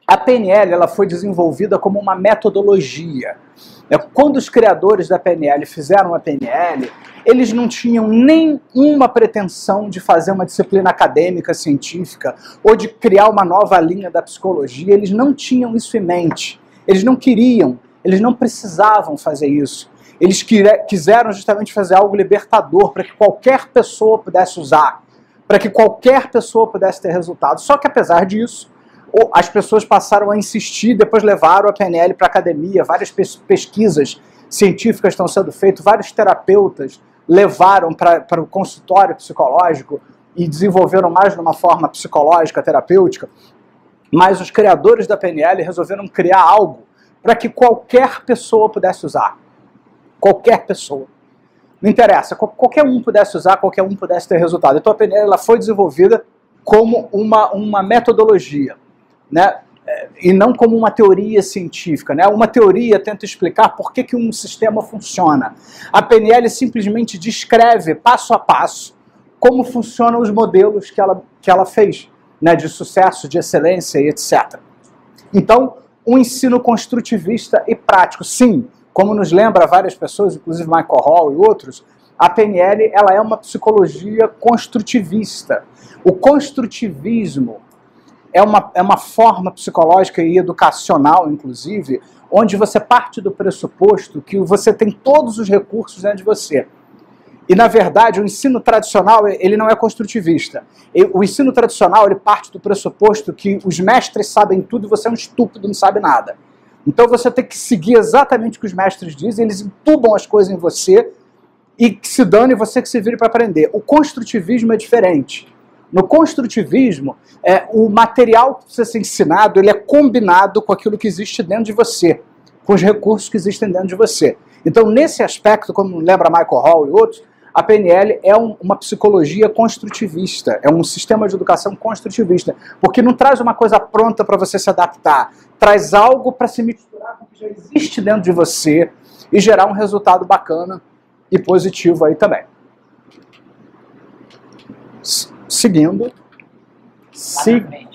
a PNL ela foi desenvolvida como uma metodologia. Quando os criadores da PNL fizeram a PNL, eles não tinham nenhuma pretensão de fazer uma disciplina acadêmica, científica, ou de criar uma nova linha da psicologia. Eles não tinham isso em mente. Eles não queriam, eles não precisavam fazer isso. Eles quiseram justamente fazer algo libertador para que qualquer pessoa pudesse usar, para que qualquer pessoa pudesse ter resultado. Só que apesar disso, as pessoas passaram a insistir, depois levaram a PNL para a academia, várias pesquisas científicas estão sendo feitas, vários terapeutas levaram para o consultório psicológico e desenvolveram mais de uma forma psicológica, terapêutica, mas os criadores da PNL resolveram criar algo para que qualquer pessoa pudesse usar. Qualquer pessoa. Não interessa, qualquer um pudesse usar, qualquer um pudesse ter resultado. Então a PNL ela foi desenvolvida como uma metodologia, né? E não como uma teoria científica, né? Uma teoria tenta explicar por que um sistema funciona. A PNL simplesmente descreve, passo a passo, como funcionam os modelos que ela fez, né? De sucesso, de excelência e etc. Então, um ensino construtivista e prático. Sim, como nos lembra várias pessoas, inclusive Michael Hall e outros, a PNL ela é uma psicologia construtivista. O construtivismo é uma forma psicológica e educacional, inclusive, onde você parte do pressuposto que você tem todos os recursos dentro de você. E, na verdade, o ensino tradicional, ele não é construtivista. O ensino tradicional, ele parte do pressuposto que os mestres sabem tudo e você é um estúpido, não sabe nada. Então você tem que seguir exatamente o que os mestres dizem, eles entubam as coisas em você e que se dane você que se vire para aprender. O construtivismo é diferente. No construtivismo, o material que precisa ser ensinado, ele é combinado com aquilo que existe dentro de você, com os recursos que existem dentro de você. Então, nesse aspecto, como lembra Michael Hall e outros, a PNL é uma psicologia construtivista, é um sistema de educação construtivista, porque não traz uma coisa pronta para você se adaptar, traz algo para se misturar com o que já existe dentro de você e gerar um resultado bacana e positivo aí também. Seguindo.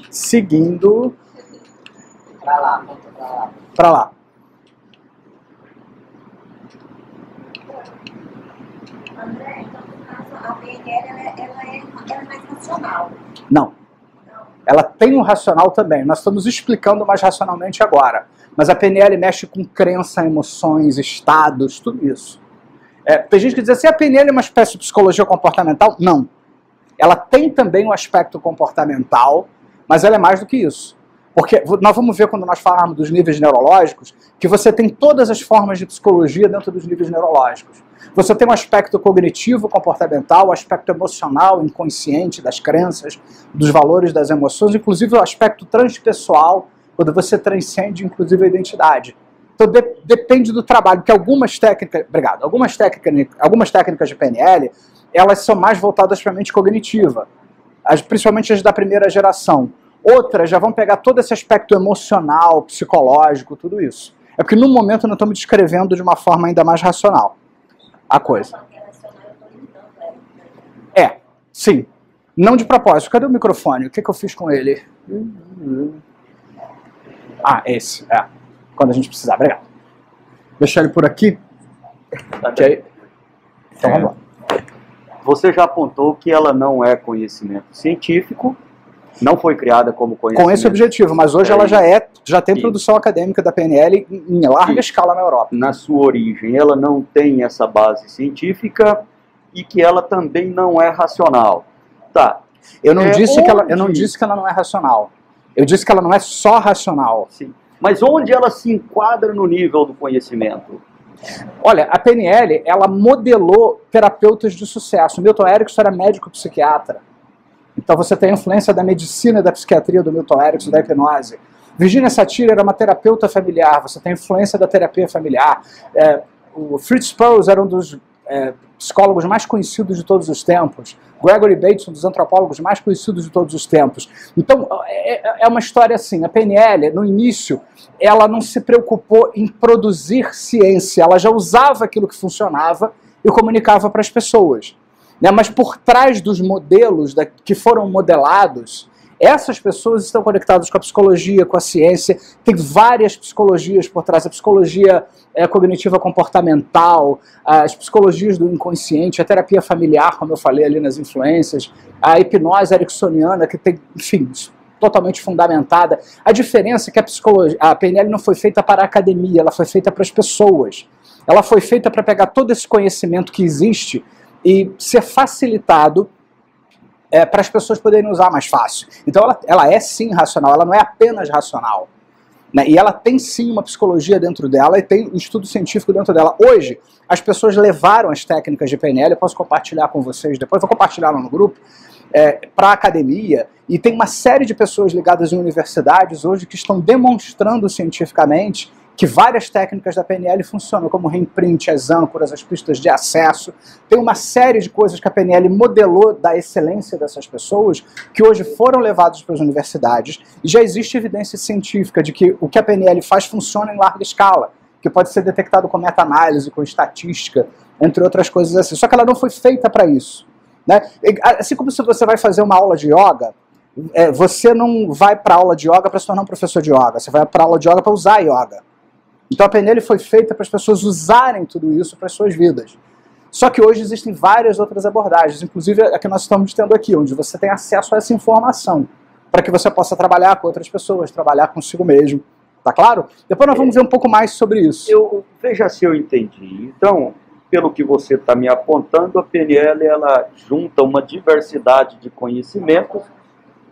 Seguindo. Pra lá, volta pra lá. Para lá. André, então, no caso, a PNL ela é mais racional. Não. Ela tem um racional também. Nós estamos explicando mais racionalmente agora. Mas a PNL mexe com crença, emoções, estados, tudo isso. Tem gente que diz assim, a PNL é uma espécie de psicologia comportamental? Não. Ela tem também um aspecto comportamental, mas ela é mais do que isso. Porque nós vamos ver quando nós falarmos dos níveis neurológicos, que você tem todas as formas de psicologia dentro dos níveis neurológicos. Você tem um aspecto cognitivo, comportamental, o aspecto emocional, inconsciente das crenças, dos valores das emoções, inclusive o aspecto transpessoal, quando você transcende inclusive a identidade. Então depende do trabalho, porque algumas técnicas de PNL, elas são mais voltadas para a mente cognitiva, principalmente as da primeira geração. Outras já vão pegar todo esse aspecto emocional, psicológico, tudo isso. É porque no momento nós estamos descrevendo de uma forma ainda mais racional a coisa. Sim. Não de propósito. Cadê o microfone? O que eu fiz com ele? Esse. Quando a gente precisar. Obrigado. Deixar ele por aqui. Ok. Então vamos lá. Você já apontou que ela não é conhecimento científico, não foi criada como conhecimento. Com esse objetivo, mas hoje ela já tem produção acadêmica da PNL em larga escala na Europa. Na sua origem, ela não tem essa base científica e que ela também não é racional. Tá. Eu não disse que ela não é racional. Eu disse que ela não é só racional. Sim. Mas onde ela se enquadra no nível do conhecimento? Olha, a PNL, ela modelou terapeutas de sucesso. Milton Erickson era médico psiquiatra. Então você tem a influência da medicina e da psiquiatria do Milton Erickson, da hipnose. Virginia Satir era uma terapeuta familiar. Você tem a influência da terapia familiar. O Fritz Perls era um dos psicólogos mais conhecidos de todos os tempos. Gregory Bateson, um dos antropólogos mais conhecidos de todos os tempos. Então, é uma história assim. A PNL, no início, ela não se preocupou em produzir ciência. Ela já usava aquilo que funcionava e comunicava para as pessoas. Mas por trás dos modelos que foram modelados, essas pessoas estão conectadas com a psicologia, com a ciência. Tem várias psicologias por trás. A psicologia cognitiva comportamental, as psicologias do inconsciente, a terapia familiar, como eu falei ali nas influências, a hipnose ericksoniana, que tem, enfim, totalmente fundamentada. A diferença é que a PNL não foi feita para a academia, ela foi feita para as pessoas. Ela foi feita para pegar todo esse conhecimento que existe e ser facilitado para as pessoas poderem usar mais fácil. Então ela é sim racional, ela não é apenas racional. Né? E ela tem sim uma psicologia dentro dela e tem um estudo científico dentro dela. Hoje, as pessoas levaram as técnicas de PNL, eu posso compartilhar com vocês depois, vou compartilhar lá no grupo, para a academia, e tem uma série de pessoas ligadas em universidades hoje que estão demonstrando cientificamente que várias técnicas da PNL funcionam, como o reimprint, as âncoras, as pistas de acesso. Tem uma série de coisas que a PNL modelou da excelência dessas pessoas, que hoje foram levadas para as universidades, e já existe evidência científica de que o que a PNL faz funciona em larga escala, que pode ser detectado com meta-análise, com estatística, entre outras coisas assim. Só que ela não foi feita para isso. Né? Assim como se você vai fazer uma aula de yoga, você não vai para a aula de yoga para se tornar um professor de yoga, você vai para a aula de yoga para usar yoga. Então a PNL foi feita para as pessoas usarem tudo isso para as suas vidas. Só que hoje existem várias outras abordagens, inclusive a que nós estamos tendo aqui, onde você tem acesso a essa informação. para que você possa trabalhar com outras pessoas, trabalhar consigo mesmo. Tá claro? Depois nós vamos ver um pouco mais sobre isso. Veja se eu entendi. Então, pelo que você está me apontando, a PNL ela junta uma diversidade de conhecimentos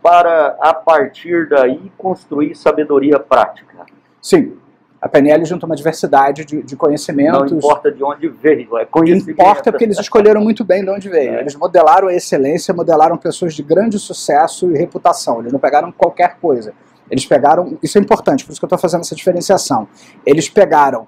para, a partir daí, construir sabedoria prática. Sim. A PNL junta uma diversidade de conhecimentos. Não importa de onde veio, é conhecimento. Importa porque eles escolheram muito bem de onde veio. Eles modelaram a excelência, modelaram pessoas de grande sucesso e reputação. Eles não pegaram qualquer coisa. Eles pegaram, isso é importante, por isso que eu estou fazendo essa diferenciação. Eles pegaram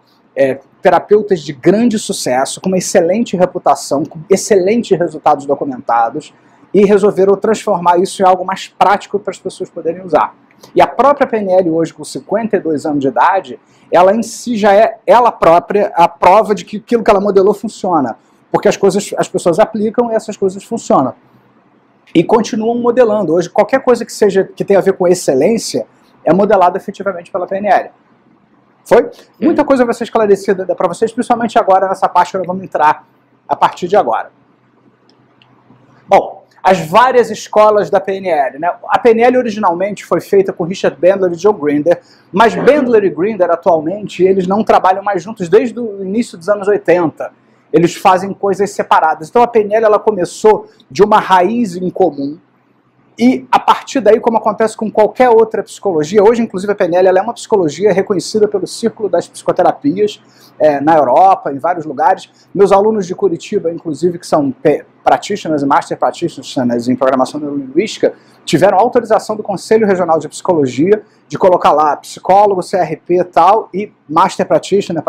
terapeutas de grande sucesso, com uma excelente reputação, com excelentes resultados documentados, e resolveram transformar isso em algo mais prático para as pessoas poderem usar. E a própria PNL hoje, com 52 anos de idade, ela em si já é, ela própria, a prova de que aquilo que ela modelou funciona. Porque as pessoas aplicam e essas coisas funcionam. E continuam modelando. Hoje, qualquer coisa que tenha a ver com excelência é modelada efetivamente pela PNL. Foi? Muita coisa vai ser esclarecida para vocês, principalmente agora, nessa parte que nós vamos entrar a partir de agora. Bom, as várias escolas da PNL, né? A PNL originalmente foi feita com Richard Bandler e Joe Grinder, mas Bandler e Grinder atualmente eles não trabalham mais juntos desde o início dos anos 80. Eles fazem coisas separadas. Então a PNL ela começou de uma raiz em comum e a partir daí, como acontece com qualquer outra psicologia, hoje inclusive a PNL ela é uma psicologia reconhecida pelo Círculo das Psicoterapias na Europa, em vários lugares. Meus alunos de Curitiba, inclusive, que são practitioners e master practitioners em programação neurolinguística, tiveram autorização do Conselho Regional de Psicologia de colocar lá psicólogo, CRP e tal, e master practitioner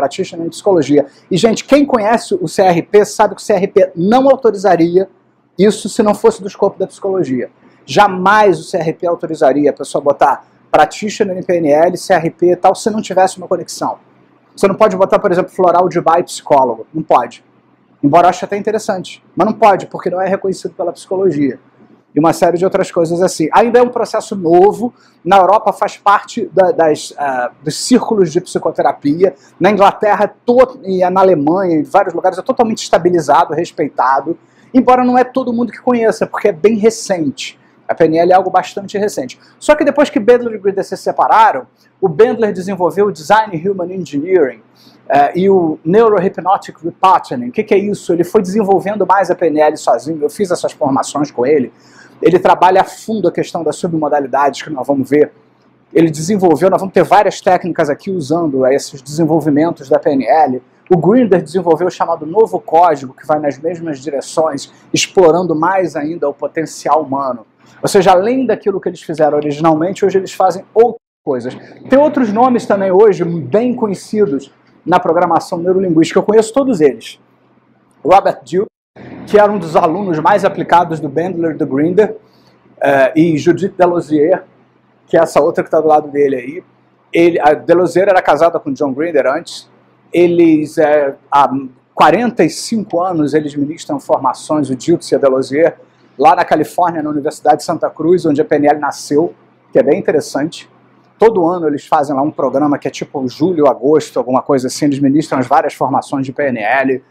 em psicologia. E, gente, quem conhece o CRP sabe que o CRP não autorizaria isso se não fosse do escopo da psicologia. Jamais o CRP autorizaria a pessoa botar practitioner em PNL, CRP e tal, se não tivesse uma conexão. Você não pode botar, por exemplo, floral de Bar e psicólogo. Não pode. Embora eu ache até interessante. Mas não pode, porque não é reconhecido pela psicologia. E uma série de outras coisas assim. Ainda é um processo novo. Na Europa faz parte dos círculos de psicoterapia. Na Inglaterra e na Alemanha, em vários lugares, é totalmente estabilizado, respeitado. Embora não é todo mundo que conheça, porque é bem recente. A PNL é algo bastante recente. Só que depois que Bandler e Grinder se separaram, o Bandler desenvolveu o Design Human Engineering e o Neurohypnotic Repatterning. O que é isso? Ele foi desenvolvendo mais a PNL sozinho. Eu fiz essas formações com ele. Ele trabalha a fundo a questão das submodalidades, que nós vamos ver. Ele desenvolveu, nós vamos ter várias técnicas aqui usando esses desenvolvimentos da PNL. O Grinder desenvolveu o chamado novo código, que vai nas mesmas direções, explorando mais ainda o potencial humano. Ou seja, além daquilo que eles fizeram originalmente, hoje eles fazem outras coisas. Tem outros nomes também hoje, bem conhecidos na programação neurolinguística. Eu conheço todos eles. Robert Duke, que era um dos alunos mais aplicados do Bandler e do Grinder, e Judith Delosier, que é essa outra que está do lado dele aí. A Delosier era casada com John Grinder antes. Eles, há 45 anos, eles ministram formações, o Duke e a Delosier, lá na Califórnia, na Universidade de Santa Cruz, onde a PNL nasceu, que é bem interessante. Todo ano eles fazem lá um programa que é tipo julho, agosto, alguma coisa assim, eles ministram as várias formações de PNL.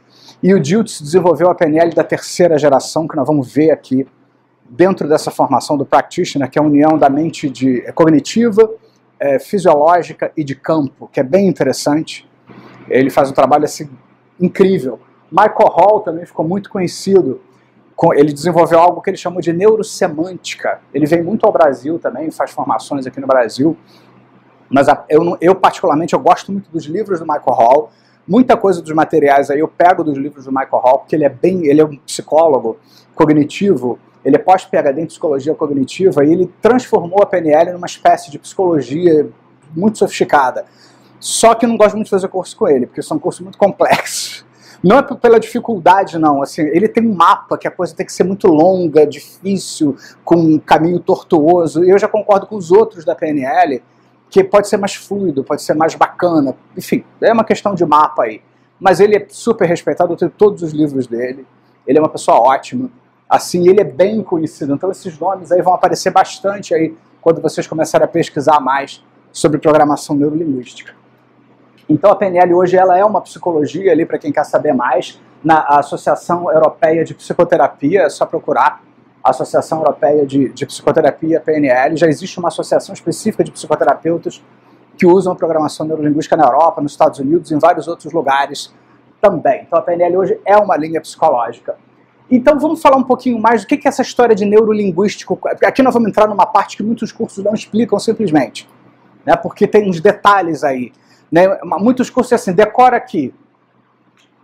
E o Diltz desenvolveu a PNL da terceira geração, que nós vamos ver aqui, dentro dessa formação do Practitioner, que é a união da mente cognitiva, fisiológica e de campo, que é bem interessante. Ele faz um trabalho assim, incrível. Michael Hall também ficou muito conhecido. Ele desenvolveu algo que ele chamou de neurosemântica. Ele vem muito ao Brasil também, faz formações aqui no Brasil. Mas eu particularmente, eu gosto muito dos livros do Michael Hall. Muita coisa dos materiais aí eu pego dos livros do Michael Hall, porque ele é um psicólogo cognitivo, ele é pós-PhD em psicologia cognitiva, e ele transformou a PNL numa espécie de psicologia muito sofisticada. Só que eu não gosto muito de fazer curso com ele, porque são cursos muito complexos. Não é pela dificuldade, não. Assim, ele tem um mapa que a coisa tem que ser muito longa, difícil, com um caminho tortuoso. E eu já concordo com os outros da PNL, que pode ser mais fluido, pode ser mais bacana. Enfim, é uma questão de mapa aí. Mas ele é super respeitado, eu tenho todos os livros dele. Ele é uma pessoa ótima. Assim, ele é bem conhecido. Então esses nomes aí vão aparecer bastante aí quando vocês começarem a pesquisar mais sobre programação neurolinguística. Então a PNL hoje ela é uma psicologia ali para quem quer saber mais. Na Associação Europeia de Psicoterapia, é só procurar. Associação Europeia de Psicoterapia, PNL, já existe uma associação específica de psicoterapeutas que usam a programação neurolinguística na Europa, nos Estados Unidos, em vários outros lugares também. Então a PNL hoje é uma linha psicológica. Então vamos falar um pouquinho mais do que é essa história de neurolinguístico. Aqui nós vamos entrar numa parte que muitos cursos não explicam simplesmente, né, porque tem uns detalhes aí. Né? Muitos cursos é assim, decora aqui.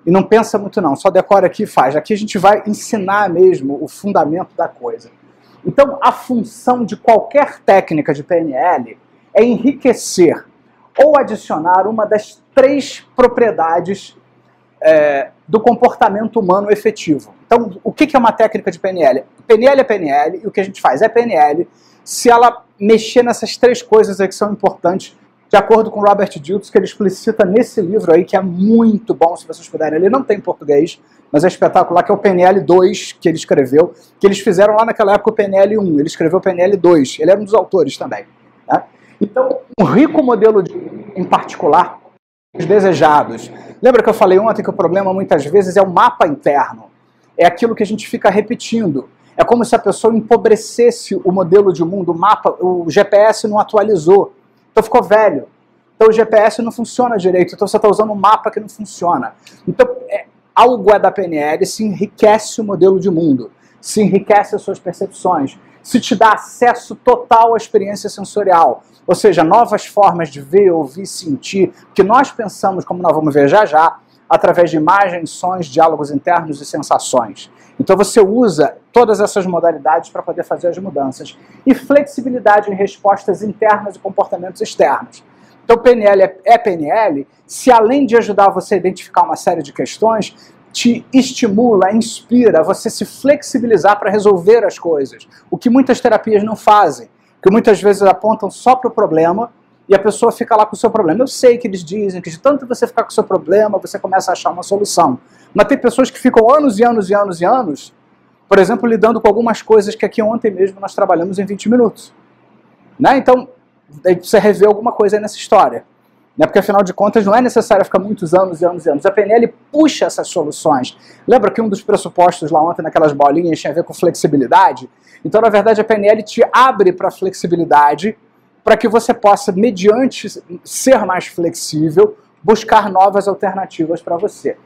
E não pensa muito não, só decora aqui e faz. Aqui a gente vai ensinar mesmo o fundamento da coisa. Então a função de qualquer técnica de PNL é enriquecer ou adicionar uma das 3 propriedades do comportamento humano efetivo. Então, o que é uma técnica de PNL? PNL é PNL, e o que a gente faz é PNL se ela mexer nessas 3 coisas aí que são importantes, de acordo com Robert Dilts, que ele explicita nesse livro aí, que é muito bom, se vocês puderem. Ele não tem em português, mas é espetacular, que é o PNL 2 que ele escreveu, que eles fizeram lá naquela época o PNL 1, ele escreveu o PNL 2, ele era um dos autores também. Né? Então, um rico modelo em particular, os desejados. Lembra que eu falei ontem que o problema muitas vezes é o mapa interno? É aquilo que a gente fica repetindo. É como se a pessoa empobrecesse o modelo de mundo, o mapa, o GPS não atualizou. Então ficou velho. Então o GPS não funciona direito. Então você está usando um mapa que não funciona. Então algo da PNL, se enriquece o modelo de mundo, se enriquece as suas percepções, se te dá acesso total à experiência sensorial. Ou seja, novas formas de ver, ouvir, sentir, que nós pensamos, como nós vamos ver já já, através de imagens, sons, diálogos internos e sensações. Então você usa todas essas modalidades para poder fazer as mudanças. E flexibilidade em respostas internas e comportamentos externos. Então PNL é PNL se além de ajudar você a identificar uma série de questões, te estimula, inspira você se flexibilizar para resolver as coisas. O que muitas terapias não fazem. Que muitas vezes apontam só para o problema e a pessoa fica lá com o seu problema. Eu sei que eles dizem que de tanto você ficar com o seu problema, você começa a achar uma solução. Mas tem pessoas que ficam anos e anos e anos e anos, por exemplo, lidando com algumas coisas que aqui ontem mesmo nós trabalhamos em 20 minutos. Né? Então, aí precisa rever alguma coisa aí nessa história. Né? Porque, afinal de contas, não é necessário ficar muitos anos e anos e anos. A PNL puxa essas soluções. Lembra que um dos pressupostos lá ontem, naquelas bolinhas, tinha a ver com flexibilidade? Então, na verdade, a PNL te abre para a flexibilidade para que você possa, mediante ser mais flexível, buscar novas alternativas para você.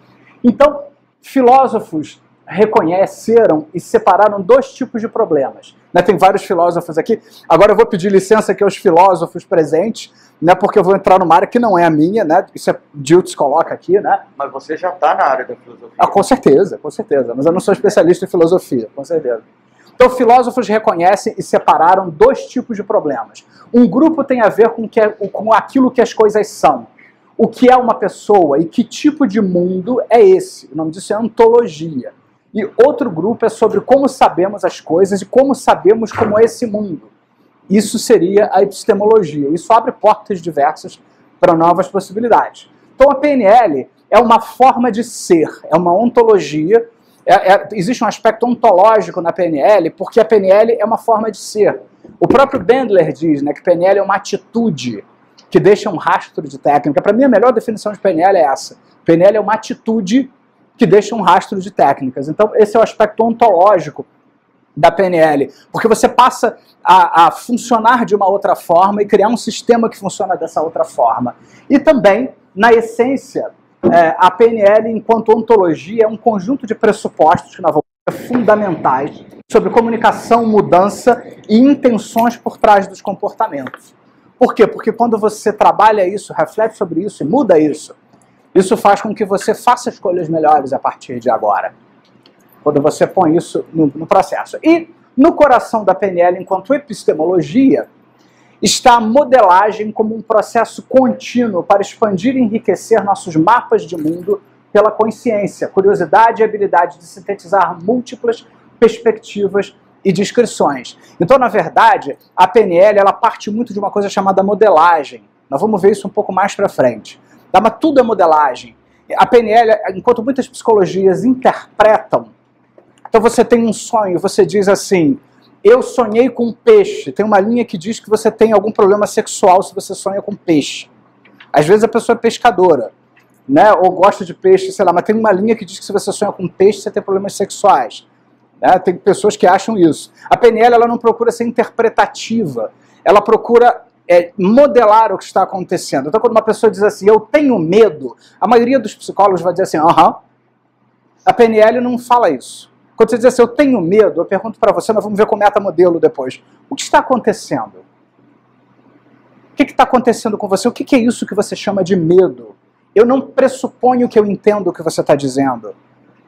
Então, filósofos reconheceram e separaram 2 tipos de problemas. Né, tem vários filósofos aqui. Agora eu vou pedir licença aqui aos filósofos presentes, né, porque eu vou entrar numa área que não é a minha, né, isso é Dilts coloca aqui, né? Mas você já está na área da filosofia. Ah, com certeza, mas eu não sou especialista em filosofia, com certeza. Então, filósofos reconhecem e separaram 2 tipos de problemas. Um grupo tem a ver com aquilo que as coisas são. O que é uma pessoa e que tipo de mundo é esse. O nome disso é ontologia. E outro grupo é sobre como sabemos as coisas e como sabemos como é esse mundo. Isso seria a epistemologia. Isso abre portas diversas para novas possibilidades. Então, a PNL é uma forma de ser, é uma ontologia. Existe um aspecto ontológico na PNL, porque a PNL é uma forma de ser. O próprio Bandler diz, né, que PNL é uma atitude que deixa um rastro de técnica. Para mim, a melhor definição de PNL é essa. PNL é uma atitude que deixa um rastro de técnicas. Então, esse é o aspecto ontológico da PNL, porque você passa a funcionar de uma outra forma e criar um sistema que funciona dessa outra forma. E também, na essência, a PNL, enquanto ontologia, é um conjunto de pressupostos que nós vamos ver fundamentais sobre comunicação, mudança e intenções por trás dos comportamentos. Por quê? Porque quando você trabalha isso, reflete sobre isso e muda isso, isso faz com que você faça escolhas melhores a partir de agora. Quando você põe isso no processo. E no coração da PNL, enquanto epistemologia, está a modelagem como um processo contínuo para expandir e enriquecer nossos mapas de mundo pela consciência, curiosidade e habilidade de sintetizar múltiplas perspectivas e descrições. Então, na verdade, a PNL ela parte muito de uma coisa chamada modelagem. Nós vamos ver isso um pouco mais para frente. Mas tudo é modelagem. A PNL, enquanto muitas psicologias interpretam, então você tem um sonho, você diz assim, eu sonhei com um peixe. Tem uma linha que diz que você tem algum problema sexual se você sonha com peixe. Às vezes a pessoa é pescadora, né? Ou gosta de peixe, sei lá, mas tem uma linha que diz que se você sonha com peixe, você tem problemas sexuais. Né? Tem pessoas que acham isso. A PNL ela não procura ser interpretativa, ela procura modelar o que está acontecendo. Então, quando uma pessoa diz assim, eu tenho medo, a maioria dos psicólogos vai dizer assim, aham. A PNL não fala isso. Quando você diz assim, eu tenho medo, eu pergunto para você, nós vamos ver com o metamodelo depois. O que está acontecendo? O que está acontecendo com você? O que é isso que você chama de medo? Eu não pressuponho que eu entendo o que você está dizendo.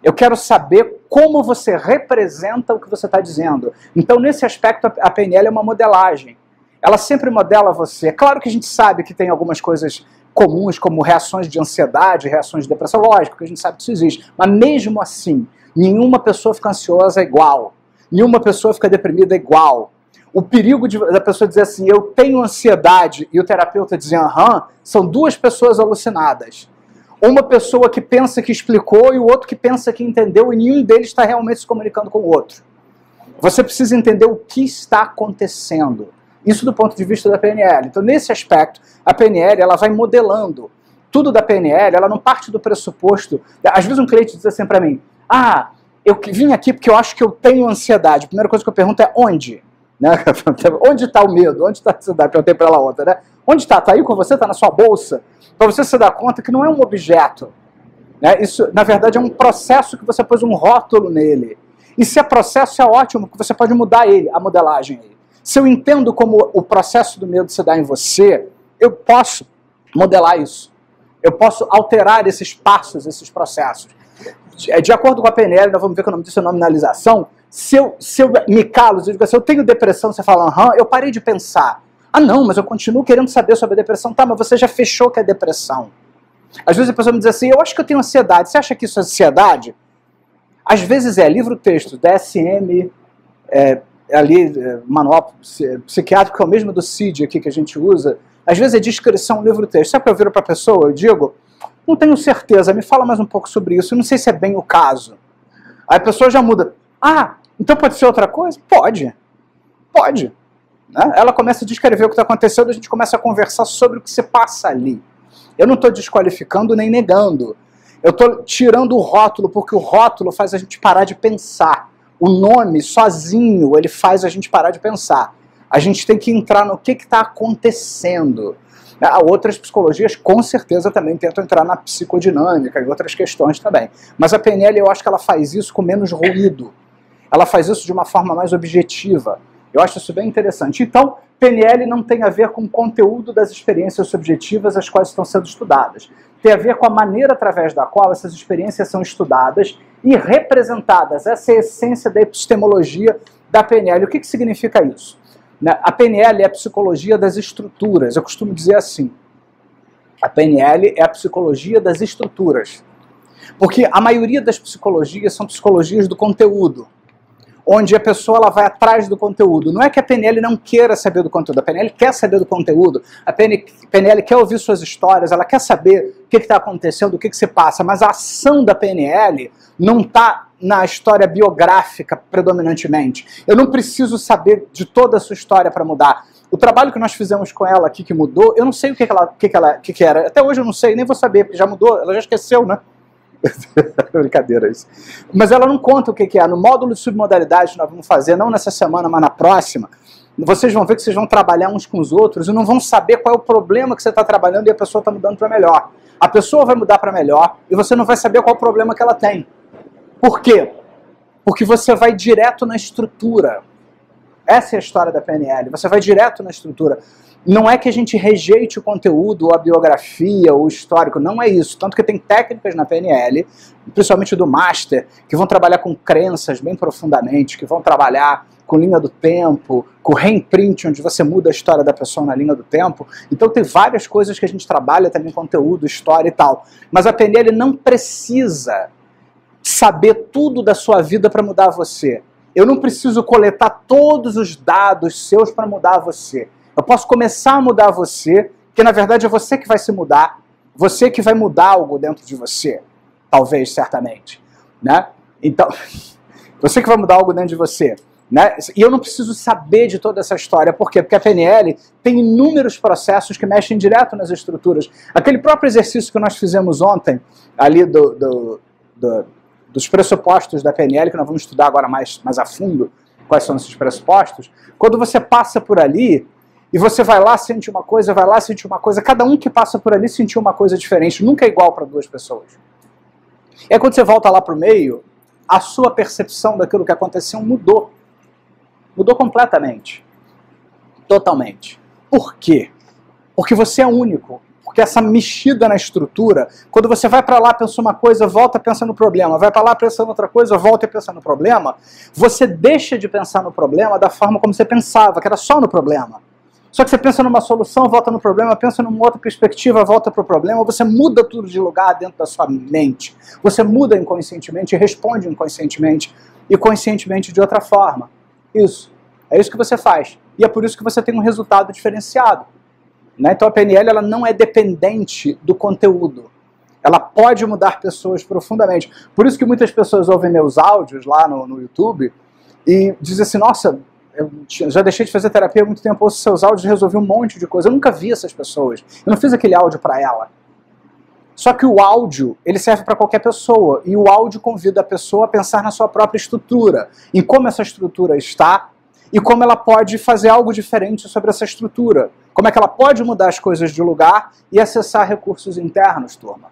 Eu quero saber como você representa o que você está dizendo. Então, nesse aspecto, a PNL é uma modelagem. Ela sempre modela você. É claro que a gente sabe que tem algumas coisas comuns, como reações de ansiedade, reações de depressão, lógico que a gente sabe que isso existe. Mas mesmo assim, nenhuma pessoa fica ansiosa igual. Nenhuma pessoa fica deprimida igual. O perigo da pessoa dizer assim, eu tenho ansiedade, e o terapeuta dizer, aham, são duas pessoas alucinadas. Uma pessoa que pensa que explicou e o outro que pensa que entendeu e nenhum deles está realmente se comunicando com o outro. Você precisa entender o que está acontecendo. Isso do ponto de vista da PNL. Então, nesse aspecto, a PNL ela vai modelando. Tudo da PNL, ela não parte do pressuposto. Às vezes um cliente diz assim para mim, eu vim aqui porque eu acho que eu tenho ansiedade. A primeira coisa que eu pergunto é onde? Né? Onde está o medo? Onde está a ansiedade? Perguntei para ela outra, né? Onde está? Está aí com você? Está na sua bolsa? Para você se dar conta que não é um objeto. Né? Isso, na verdade, é um processo que você pôs um rótulo nele. E se é processo, é ótimo, porque você pode mudar ele, a modelagem aí. Se eu entendo como o processo do medo se dá em você, eu posso modelar isso. Eu posso alterar esses passos, esses processos. De acordo com a PNL, nós vamos ver que o nome disso é nominalização. Se eu me calo, eu digo assim, eu tenho depressão, você fala, aham, eu parei de pensar. Ah não, mas eu continuo querendo saber sobre a depressão. Tá, mas você já fechou que é depressão. Às vezes a pessoa me diz assim, eu acho que eu tenho ansiedade. Você acha que isso é ansiedade? Às vezes livro-texto, DSM, manual psiquiátrico, que é o mesmo do CID aqui que a gente usa, às vezes é descrição, livro-texto. Sabe o que eu viro para a pessoa? Eu digo, não tenho certeza, me fala mais um pouco sobre isso, eu não sei se é bem o caso. Aí a pessoa já muda. Então pode ser outra coisa? Pode. Pode. Né? Ela começa a descrever o que está acontecendo, a gente começa a conversar sobre o que se passa ali. Eu não estou desqualificando nem negando. Eu estou tirando o rótulo, porque o rótulo faz a gente parar de pensar. O nome, sozinho, ele faz a gente parar de pensar. A gente tem que entrar no que está acontecendo. Outras psicologias, com certeza, também tentam entrar na psicodinâmica e outras questões também. Mas a PNL, eu acho que ela faz isso com menos ruído. Ela faz isso de uma forma mais objetiva. Eu acho isso bem interessante. Então, PNL não tem a ver com o conteúdo das experiências subjetivas as quais estão sendo estudadas. Tem a ver com a maneira através da qual essas experiências são estudadas e representadas. Essa é a essência da epistemologia da PNL. O que significa isso? A PNL é a psicologia das estruturas. Eu costumo dizer assim, a PNL é a psicologia das estruturas. Porque a maioria das psicologias são psicologias do conteúdo, onde a pessoa ela vai atrás do conteúdo. Não é que a PNL não queira saber do conteúdo, a PNL quer saber do conteúdo, a PNL quer ouvir suas histórias, ela quer saber o que está acontecendo, o que se passa, mas a ação da PNL não está na história biográfica predominantemente. Eu não preciso saber de toda a sua história para mudar. O trabalho que nós fizemos com ela aqui que mudou, eu não sei o que era. Até hoje eu não sei, nem vou saber, porque já mudou, ela já esqueceu, né? Brincadeira isso. Mas ela não conta o que é. No módulo de submodalidade que nós vamos fazer, não nessa semana, mas na próxima, vocês vão ver que vocês vão trabalhar uns com os outros e não vão saber qual é o problema que você está trabalhando e a pessoa está mudando para melhor. A pessoa vai mudar para melhor e você não vai saber qual é o problema que ela tem. Por quê? Porque você vai direto na estrutura. Essa é a história da PNL. Você vai direto na estrutura. Não é que a gente rejeite o conteúdo, ou a biografia, ou o histórico, não é isso. Tanto que tem técnicas na PNL, principalmente do Master, que vão trabalhar com crenças bem profundamente, que vão trabalhar com linha do tempo, com reimprint, onde você muda a história da pessoa na linha do tempo. Então tem várias coisas que a gente trabalha também, conteúdo, história e tal. Mas a PNL não precisa saber tudo da sua vida para mudar você. Eu não preciso coletar todos os dados seus para mudar você. Eu posso começar a mudar você, porque na verdade é você que vai se mudar, você que vai mudar algo dentro de você, talvez, certamente, né? Então, você que vai mudar algo dentro de você, né? E eu não preciso saber de toda essa história, por quê? Porque a PNL tem inúmeros processos que mexem direto nas estruturas. Aquele próprio exercício que nós fizemos ontem, ali dos pressupostos da PNL, que nós vamos estudar agora mais a fundo quais são esses pressupostos, quando você passa por ali e você vai lá, sente uma coisa, vai lá, sente uma coisa, cada um que passa por ali sentiu uma coisa diferente, nunca é igual para duas pessoas. E aí quando você volta lá para o meio, a sua percepção daquilo que aconteceu mudou. Mudou completamente. Totalmente. Por quê? Porque você é único. Porque essa mexida na estrutura, quando você vai para lá, pensa uma coisa, volta pensando no problema, vai para lá pensando outra coisa, volta e pensa no problema, você deixa de pensar no problema da forma como você pensava, que era só no problema. Só que você pensa numa solução, volta no problema, pensa numa outra perspectiva, volta para o problema, você muda tudo de lugar dentro da sua mente. Você muda inconscientemente e responde inconscientemente e conscientemente de outra forma. Isso. É isso que você faz. E é por isso que você tem um resultado diferenciado. Né? Então a PNL ela não é dependente do conteúdo. Ela pode mudar pessoas profundamente. Por isso que muitas pessoas ouvem meus áudios lá no YouTube e dizem assim, nossa, eu já deixei de fazer terapia há muito tempo, ouço seus áudios e resolvi um monte de coisa. Eu nunca vi essas pessoas. Eu não fiz aquele áudio para ela. Só que o áudio, ele serve para qualquer pessoa. E o áudio convida a pessoa a pensar na sua própria estrutura. Em como essa estrutura está e como ela pode fazer algo diferente sobre essa estrutura. Como é que ela pode mudar as coisas de lugar e acessar recursos internos, turma.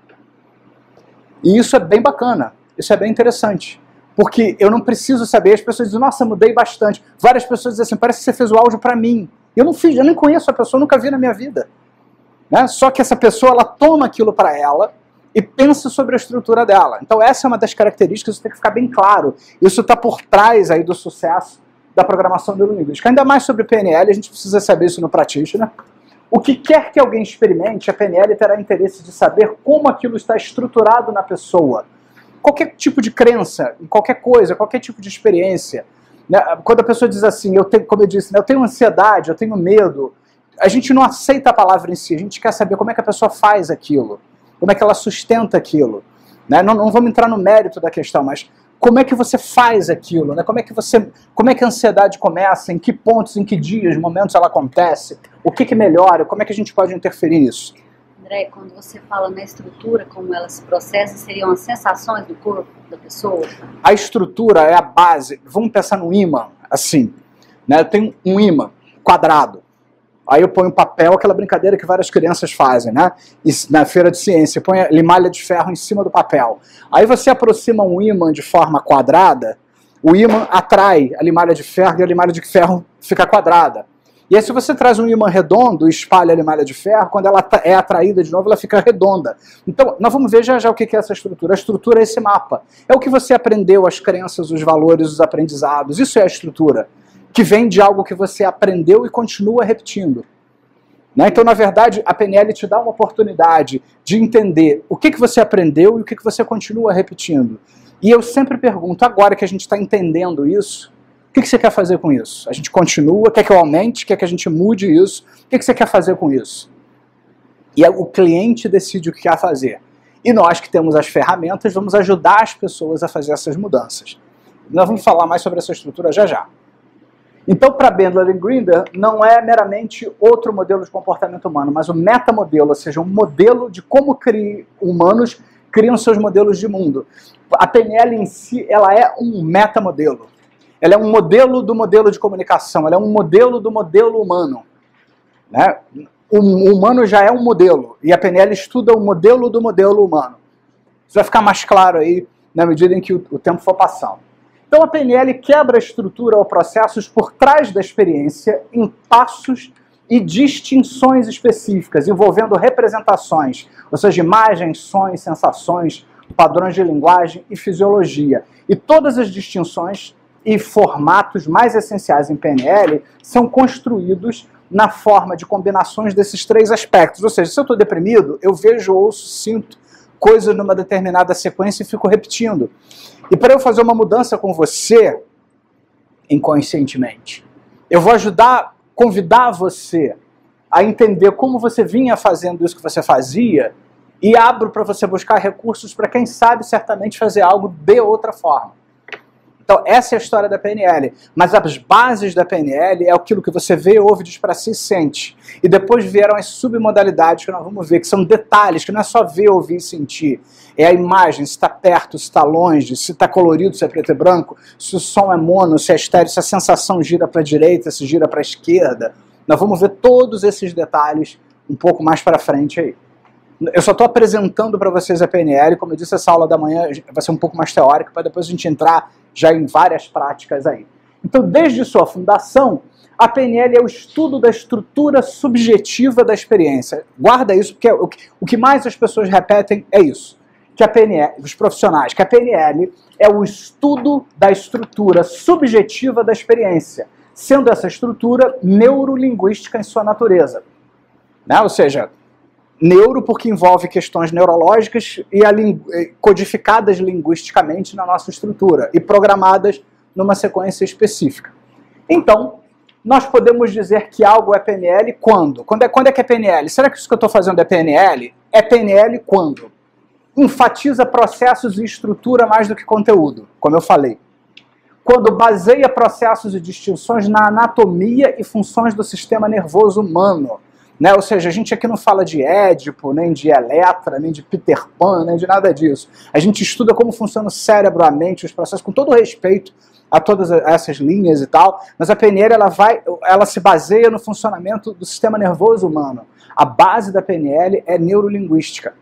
E isso é bem bacana. Isso é bem interessante. Porque eu não preciso saber, as pessoas dizem, nossa, mudei bastante. Várias pessoas dizem assim, parece que você fez o áudio para mim. Eu não fiz, eu nem conheço a pessoa, nunca vi na minha vida. Né? Só que essa pessoa, ela toma aquilo para ela e pensa sobre a estrutura dela. Então essa é uma das características, isso tem que ficar bem claro. Isso está por trás aí do sucesso da programação neurolinguística. Ainda mais sobre PNL, a gente precisa saber isso no practitioner. O que quer que alguém experimente, a PNL terá interesse de saber como aquilo está estruturado na pessoa. Qualquer tipo de crença, em qualquer coisa, qualquer tipo de experiência. Né? Quando a pessoa diz assim, eu tenho, como eu disse, né, eu tenho ansiedade, eu tenho medo, a gente não aceita a palavra em si, a gente quer saber como é que a pessoa faz aquilo, como é que ela sustenta aquilo. Né? Não vamos entrar no mérito da questão, mas como é que você faz aquilo? Né? Como é que a ansiedade começa, em que pontos, em que dias, momentos ela acontece, o que melhora, como é que a gente pode interferir nisso? André, quando você fala na estrutura, como ela se processa, seriam as sensações do corpo da pessoa? A estrutura é a base. Vamos pensar no ímã, assim. Né? Eu tenho um ímã quadrado. Aí eu ponho papel, aquela brincadeira que várias crianças fazem, né? E na feira de ciência, põe a limalha de ferro em cima do papel. Aí você aproxima um ímã de forma quadrada, o ímã atrai a limalha de ferro e a limalha de ferro fica quadrada. E aí se você traz um ímã redondo e espalha a limalha de ferro, quando ela é atraída de novo, ela fica redonda. Então, nós vamos ver já o que é essa estrutura. A estrutura é esse mapa. É o que você aprendeu, as crenças, os valores, os aprendizados. Isso é a estrutura, que vem de algo que você aprendeu e continua repetindo. Né? Então, na verdade, a PNL te dá uma oportunidade de entender o que você aprendeu e o que você continua repetindo. E eu sempre pergunto, agora que a gente está entendendo isso, o que você quer fazer com isso? A gente continua, quer que eu aumente, quer que a gente mude isso? O que você quer fazer com isso? E o cliente decide o que quer fazer. E nós que temos as ferramentas, vamos ajudar as pessoas a fazer essas mudanças. Nós vamos falar mais sobre essa estrutura já. Então, para Bandler e Grinder, não é meramente outro modelo de comportamento humano, mas o metamodelo, ou seja, um modelo de como humanos criam seus modelos de mundo. A PNL em si, ela é um metamodelo. Ela é um modelo do modelo de comunicação, ela é um modelo do modelo humano. Né? O humano já é um modelo, e a PNL estuda o modelo do modelo humano. Isso vai ficar mais claro aí, na medida em que o tempo for passando. Então a PNL quebra a estrutura ou processos por trás da experiência em passos e distinções específicas, envolvendo representações, ou seja, imagens, sons, sensações, padrões de linguagem e fisiologia. E todas as distinções e formatos mais essenciais em PNL são construídos na forma de combinações desses três aspectos. Ou seja, se eu estou deprimido, eu vejo, ouço, sinto coisas numa determinada sequência e fico repetindo. E para eu fazer uma mudança com você, inconscientemente, eu vou convidar você a entender como você vinha fazendo isso que você fazia e abro para você buscar recursos para, quem sabe, certamente fazer algo de outra forma. Então, essa é a história da PNL. Mas as bases da PNL é aquilo que você vê, ouve, diz para si e sente. E depois vieram as submodalidades que nós vamos ver, que são detalhes, que não é só ver, ouvir e sentir. É a imagem, se está perto, se está longe, se está colorido, se é preto e branco, se o som é mono, se é estéreo, se a sensação gira para a direita, se gira para a esquerda. Nós vamos ver todos esses detalhes um pouco mais para frente aí. Eu só estou apresentando para vocês a PNL, como eu disse, essa aula da manhã vai ser um pouco mais teórica, para depois a gente entrar já em várias práticas aí. Então, desde sua fundação, a PNL é o estudo da estrutura subjetiva da experiência. Guarda isso, porque o que mais as pessoas repetem é isso, que a PNL, os profissionais, que a PNL é o estudo da estrutura subjetiva da experiência, sendo essa estrutura neurolinguística em sua natureza. Né? Ou seja, neuro porque envolve questões neurológicas e codificadas linguisticamente na nossa estrutura e programadas numa sequência específica. Então, nós podemos dizer que algo é PNL quando? Quando é que é PNL? Será que isso que eu estou fazendo é PNL? É PNL quando? Enfatiza processos e estrutura mais do que conteúdo, como eu falei. Quando baseia processos e distinções na anatomia e funções do sistema nervoso humano. Né? Ou seja, a gente aqui não fala de Édipo, nem de Eletra, nem de Peter Pan, nem de nada disso. A gente estuda como funciona o cérebro, a mente, os processos, com todo respeito a todas essas linhas e tal, mas a PNL ela se baseia no funcionamento do sistema nervoso humano. A base da PNL é neurolinguística.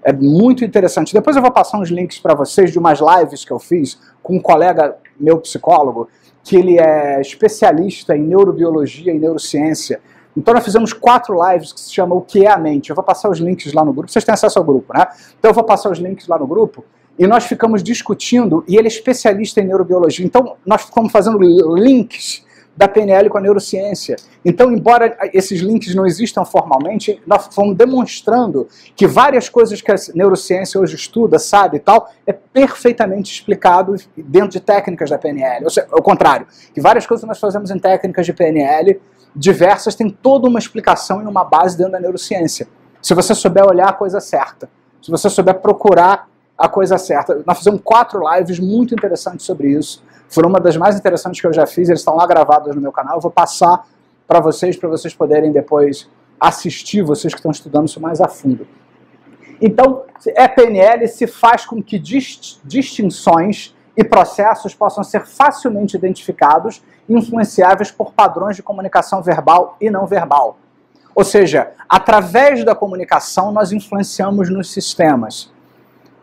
É muito interessante. Depois eu vou passar uns links para vocês de umas lives que eu fiz com um colega meu psicólogo, que ele é especialista em neurobiologia e neurociência. Então nós fizemos 4 lives que se chamam O que é a mente. Eu vou passar os links lá no grupo. Vocês têm acesso ao grupo, né? Então eu vou passar os links lá no grupo e nós ficamos discutindo, e ele é especialista em neurobiologia. Então nós ficamos fazendo links da PNL com a neurociência. Então, embora esses links não existam formalmente, nós fomos demonstrando que várias coisas que a neurociência hoje estuda, sabe e tal, é perfeitamente explicado dentro de técnicas da PNL. Ou seja, ao contrário, que várias coisas que nós fazemos em técnicas de PNL diversas têm toda uma explicação e uma base dentro da neurociência. Se você souber olhar a coisa certa, se você souber procurar a coisa certa. Nós fizemos 4 lives muito interessantes sobre isso. Foram uma das mais interessantes que eu já fiz, eles estão lá gravados no meu canal. Eu vou passar para vocês poderem depois assistir, vocês que estão estudando isso mais a fundo. Então, PNL se faz com que distinções e processos possam ser facilmente identificados e influenciáveis por padrões de comunicação verbal e não verbal. Ou seja, através da comunicação nós influenciamos nos sistemas.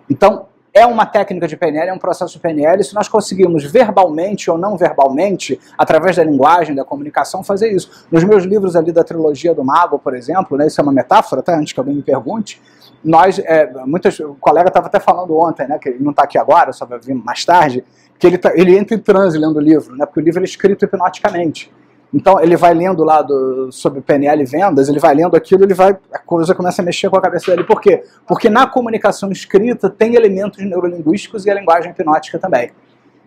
Então, é uma técnica de PNL, é um processo de PNL, se nós conseguirmos verbalmente ou não verbalmente, através da linguagem, da comunicação, fazer isso. Nos meus livros ali da trilogia do Mago, por exemplo, né, isso é uma metáfora, até antes que alguém me pergunte, o colega estava até falando ontem, né, que ele não está aqui agora, só vai vir mais tarde, que ele entra em transe lendo o livro, né, porque o livro é escrito hipnoticamente. Então ele vai lendo lá sobre PNL e vendas, ele vai lendo aquilo, a coisa começa a mexer com a cabeça dele. Por quê? Porque na comunicação escrita tem elementos neurolinguísticos e a linguagem hipnótica também.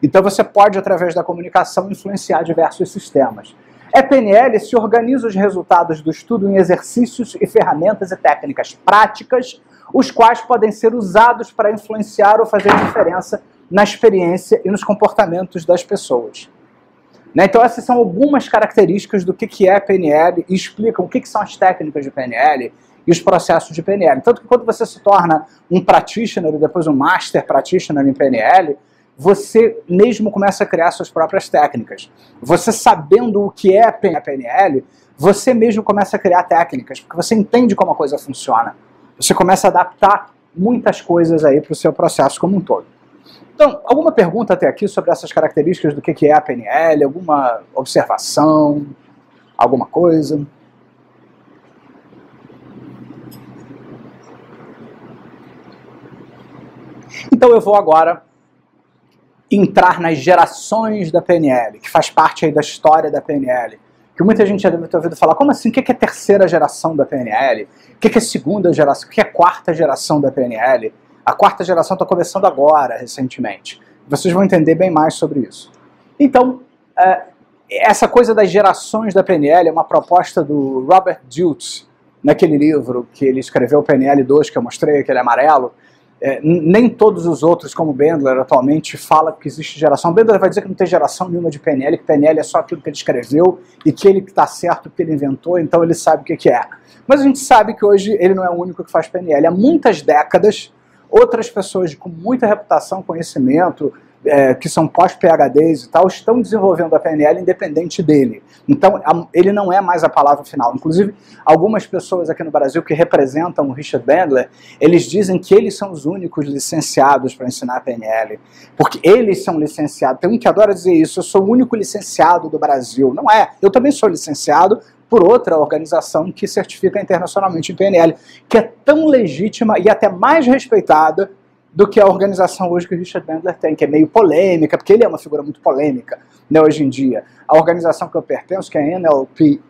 Então você pode, através da comunicação, influenciar diversos sistemas. PNL se organiza os resultados do estudo em exercícios e ferramentas e técnicas práticas, os quais podem ser usados para influenciar ou fazer diferença na experiência e nos comportamentos das pessoas. Então essas são algumas características do que é PNL e explicam o que são as técnicas de PNL e os processos de PNL. Tanto que quando você se torna um practitioner e depois um master practitioner em PNL, você mesmo começa a criar suas próprias técnicas. Você sabendo o que é a PNL, você mesmo começa a criar técnicas, porque você entende como a coisa funciona. Você começa a adaptar muitas coisas aí para o seu processo como um todo. Então, alguma pergunta até aqui sobre essas características do que é a PNL? Alguma observação? Alguma coisa? Então eu vou agora entrar nas gerações da PNL, que faz parte aí da história da PNL. Que muita gente já deve ter ouvido falar, como assim? O que é terceira geração da PNL? O que é segunda geração? O que é quarta geração da PNL? A quarta geração está começando agora, recentemente. Vocês vão entender bem mais sobre isso. Então, essa coisa das gerações da PNL é uma proposta do Robert Dilts, naquele livro que ele escreveu, PNL 2, que eu mostrei, aquele amarelo. Nem todos os outros, como Bandler atualmente, fala que existe geração. Bandler vai dizer que não tem geração nenhuma de PNL, que PNL é só aquilo que ele escreveu e que ele está certo, que ele inventou, então ele sabe o que é. Mas a gente sabe que hoje ele não é o único que faz PNL. Há muitas décadas, outras pessoas com muita reputação, conhecimento, que são pós-PhDs e tal, estão desenvolvendo a PNL independente dele. Então, ele não é mais a palavra final. Inclusive, algumas pessoas aqui no Brasil que representam o Richard Bandler, eles dizem que eles são os únicos licenciados para ensinar a PNL. Porque eles são licenciados. Tem um que adora dizer isso, eu sou o único licenciado do Brasil. Não é. Eu também sou licenciado por outra organização que certifica internacionalmente em PNL, que é tão legítima e até mais respeitada do que a organização hoje que o Richard Bandler tem, que é meio polêmica, porque ele é uma figura muito polêmica, né, hoje em dia. A organização que eu pertenço, que é a NLP,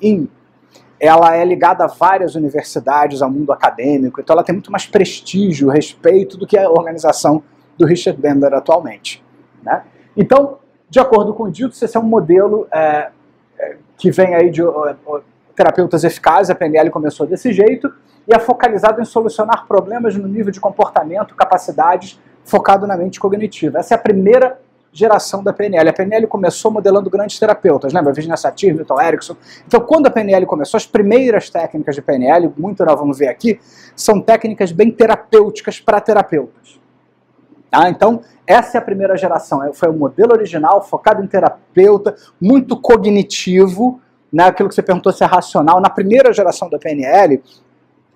ela é ligada a várias universidades, ao mundo acadêmico, então ela tem muito mais prestígio, respeito do que a organização do Richard Bandler atualmente, né? Então, de acordo com o dito, esse é um modelo que vem aí de terapeutas eficazes. A PNL começou desse jeito, e é focalizado em solucionar problemas no nível de comportamento, capacidades, focado na mente cognitiva. Essa é a primeira geração da PNL. A PNL começou modelando grandes terapeutas, lembra? Virginia Satir, Milton Erickson. Então, quando a PNL começou, as primeiras técnicas de PNL, muito nós vamos ver aqui, são técnicas bem terapêuticas para terapeutas. Então, essa é a primeira geração. Foi o modelo original, focado em terapeuta, muito cognitivo, né? Aquilo que você perguntou se é racional. Na primeira geração da PNL,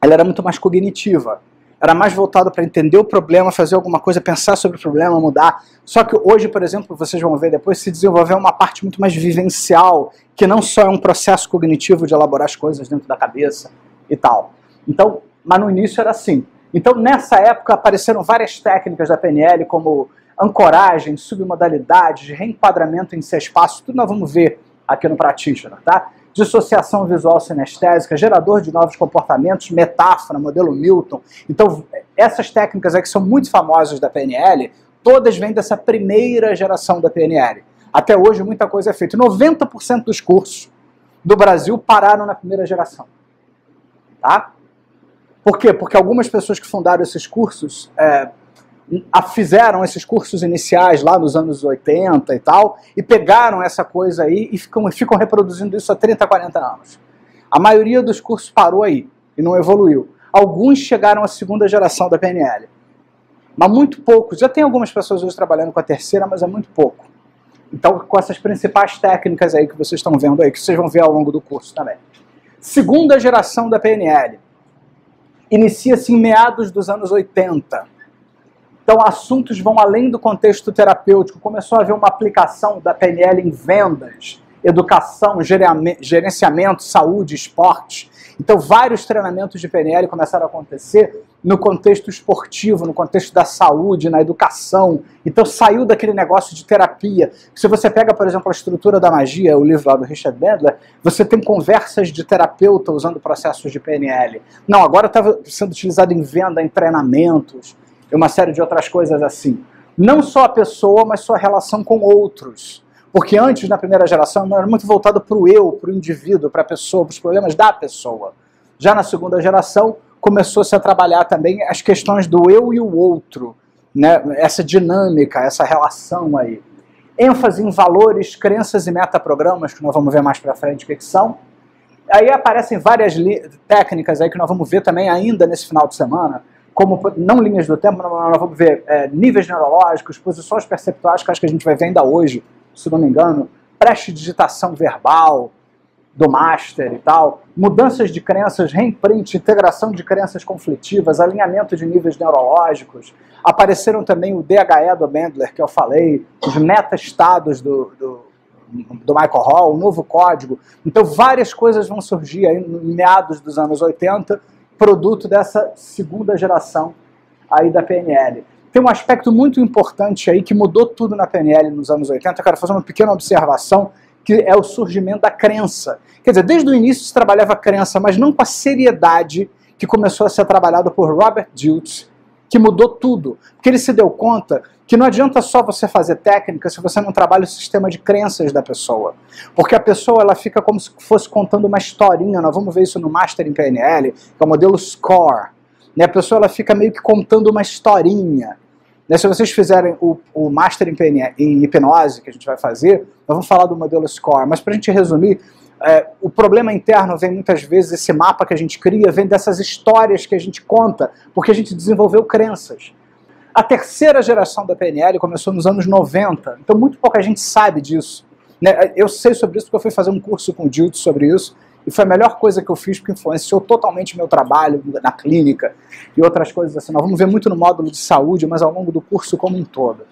ela era muito mais cognitiva, era mais voltada para entender o problema, fazer alguma coisa, pensar sobre o problema, mudar. Só que hoje, por exemplo, vocês vão ver depois, se desenvolveu uma parte muito mais vivencial, que não só é um processo cognitivo de elaborar as coisas dentro da cabeça e tal. Então, mas no início era assim. Então, nessa época, apareceram várias técnicas da PNL, como ancoragem, submodalidades, reenquadramento em 6 passos, tudo nós vamos ver aqui no Practitioner, tá? Dissociação visual sinestésica, gerador de novos comportamentos, metáfora, modelo Milton. Então, essas técnicas aí que são muito famosas da PNL, todas vêm dessa primeira geração da PNL. Até hoje, muita coisa é feita. 90% dos cursos do Brasil pararam na primeira geração. Tá? Por quê? Porque algumas pessoas que fundaram esses cursos fizeram esses cursos iniciais lá nos anos 80 e tal, e pegaram essa coisa aí e ficam reproduzindo isso há 30, 40 anos. A maioria dos cursos parou aí e não evoluiu. Alguns chegaram à segunda geração da PNL, mas muito poucos. Já tem algumas pessoas hoje trabalhando com a terceira, mas é muito pouco. Então, com essas principais técnicas aí que vocês estão vendo aí, que vocês vão ver ao longo do curso também. Segunda geração da PNL. Inicia-se em meados dos anos 80. Então, assuntos vão além do contexto terapêutico. Começou a haver uma aplicação da PNL em vendas, educação, gerenciamento, saúde, esportes. Então, vários treinamentos de PNL começaram a acontecer no contexto esportivo, no contexto da saúde, na educação. Então, saiu daquele negócio de terapia. Se você pega, por exemplo, a Estrutura da Magia, o livro lá do Richard Bandler, você tem conversas de terapeuta usando processos de PNL. Não, agora estava sendo utilizado em venda, em treinamentos, e uma série de outras coisas assim. Não só a pessoa, mas sua relação com outros. Porque antes, na primeira geração, era muito voltado para o eu, para o indivíduo, para a pessoa, para os problemas da pessoa. Já na segunda geração, começou-se a trabalhar também as questões do eu e o outro, né? Essa dinâmica, essa relação aí. ênfase em valores, crenças e metaprogramas, que nós vamos ver mais para frente o que são. Aí aparecem várias técnicas aí que nós vamos ver também ainda nesse final de semana, como, não linhas do tempo, nós vamos ver níveis neurológicos, posições perceptuais, que acho que a gente vai ver ainda hoje, se não me engano, prestidigitação verbal do master e tal, mudanças de crenças, reimprint, integração de crenças conflitivas, alinhamento de níveis neurológicos. Apareceram também o DHE do Bandler, que eu falei, os meta-estados do Michael Hall, o novo código. Então várias coisas vão surgir aí em meados dos anos 80, produto dessa segunda geração aí da PNL. Tem um aspecto muito importante aí que mudou tudo na PNL nos anos 80, eu quero fazer uma pequena observação, que é o surgimento da crença. Quer dizer, desde o início se trabalhava a crença, mas não com a seriedade que começou a ser trabalhado por Robert Dilts, que mudou tudo. Porque ele se deu conta que não adianta só você fazer técnica se você não trabalha o sistema de crenças da pessoa. Porque a pessoa ela fica como se fosse contando uma historinha, nós vamos ver isso no Master em PNL, que é o modelo SCORE. né? A pessoa ela fica meio que contando uma historinha. Né? Se vocês fizerem o Master em Hipnose, que a gente vai fazer, nós vamos falar do modelo SCORE, mas para a gente resumir, o problema interno vem muitas vezes, esse mapa que a gente cria, vem dessas histórias que a gente conta, porque a gente desenvolveu crenças. A terceira geração da PNL começou nos anos 90, então muito pouca gente sabe disso. Né? Eu sei sobre isso porque eu fui fazer um curso com o Dilton sobre isso, e foi a melhor coisa que eu fiz, porque influenciou totalmente meu trabalho na clínica e outras coisas assim. Nós vamos ver muito no módulo de saúde, mas ao longo do curso como um todo.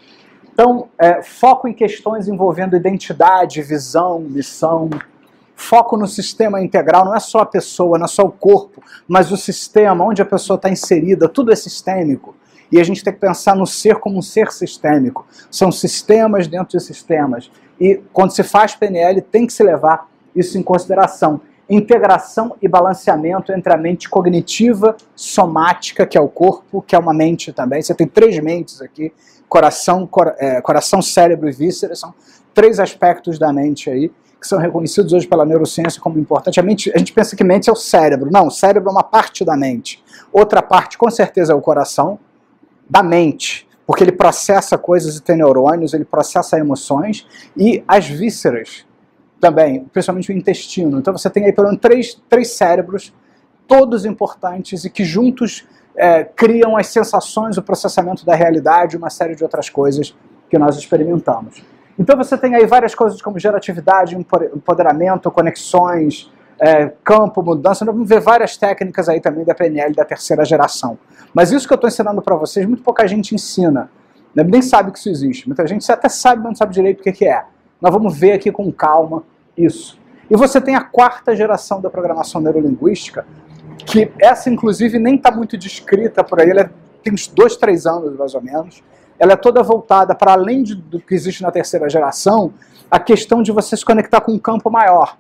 Então, foco em questões envolvendo identidade, visão, missão, foco no sistema integral, não é só a pessoa, não é só o corpo, mas o sistema, onde a pessoa está inserida, tudo é sistêmico. E a gente tem que pensar no ser como um ser sistêmico. São sistemas dentro de sistemas. E quando se faz PNL, tem que se levar isso em consideração. Integração e balanceamento entre a mente cognitiva, somática, que é o corpo, que é uma mente também. Você tem 3 mentes aqui, coração, cérebro e vísceras, são 3 aspectos da mente aí, que são reconhecidos hoje pela neurociência como importante. A gente pensa que mente é o cérebro. Não, o cérebro é uma parte da mente. Outra parte, com certeza, é o coração da mente, porque ele processa coisas e tem neurônios, ele processa emoções, e as vísceras também, principalmente o intestino. Então você tem aí pelo menos 3 cérebros, todos importantes e que juntos criam as sensações, o processamento da realidade, uma série de outras coisas que nós experimentamos. Então você tem aí várias coisas como geratividade, empoderamento, conexões, campo, mudança. Nós vamos ver várias técnicas aí também da PNL da terceira geração. Mas isso que eu estou ensinando para vocês, muito pouca gente ensina. Né? Nem sabe que isso existe. Muita gente até sabe, mas não sabe direito o que é. Nós vamos ver aqui com calma isso. E você tem a 4ª geração da programação neurolinguística, que essa inclusive nem está muito descrita por aí, ela tem uns 2, 3 anos mais ou menos. Ela é toda voltada para além do que existe na terceira geração, a questão de você se conectar com um campo maior.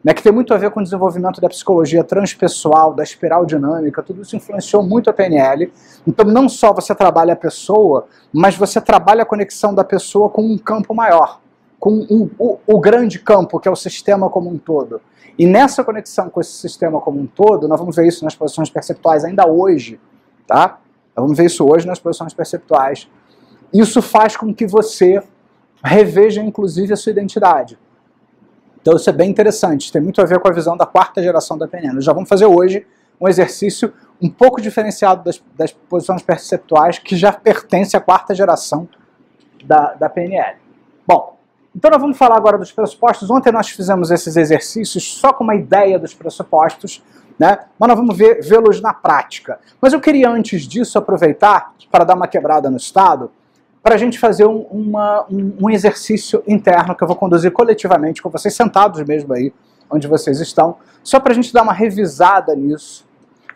Né, que tem muito a ver com o desenvolvimento da psicologia transpessoal, da espiral dinâmica, tudo isso influenciou muito a PNL. Então não só você trabalha a pessoa, mas você trabalha a conexão da pessoa com um campo maior, com o grande campo, que é o sistema como um todo. E nessa conexão com esse sistema como um todo, nós vamos ver isso nas posições perceptuais ainda hoje, tá? Nós vamos ver isso hoje nas posições perceptuais. Isso faz com que você reveja, inclusive, a sua identidade. Então isso é bem interessante, tem muito a ver com a visão da 4ª geração da PNL. Nós já vamos fazer hoje um exercício um pouco diferenciado das posições perceptuais, que já pertence à 4ª geração da PNL. Bom, então nós vamos falar agora dos pressupostos. Ontem nós fizemos esses exercícios só com uma ideia dos pressupostos, né? Mas nós vamos vê-los na prática. Mas eu queria antes disso aproveitar para dar uma quebrada no estado, para a gente fazer um exercício interno que eu vou conduzir coletivamente com vocês, sentados mesmo aí, onde vocês estão, só para a gente dar uma revisada nisso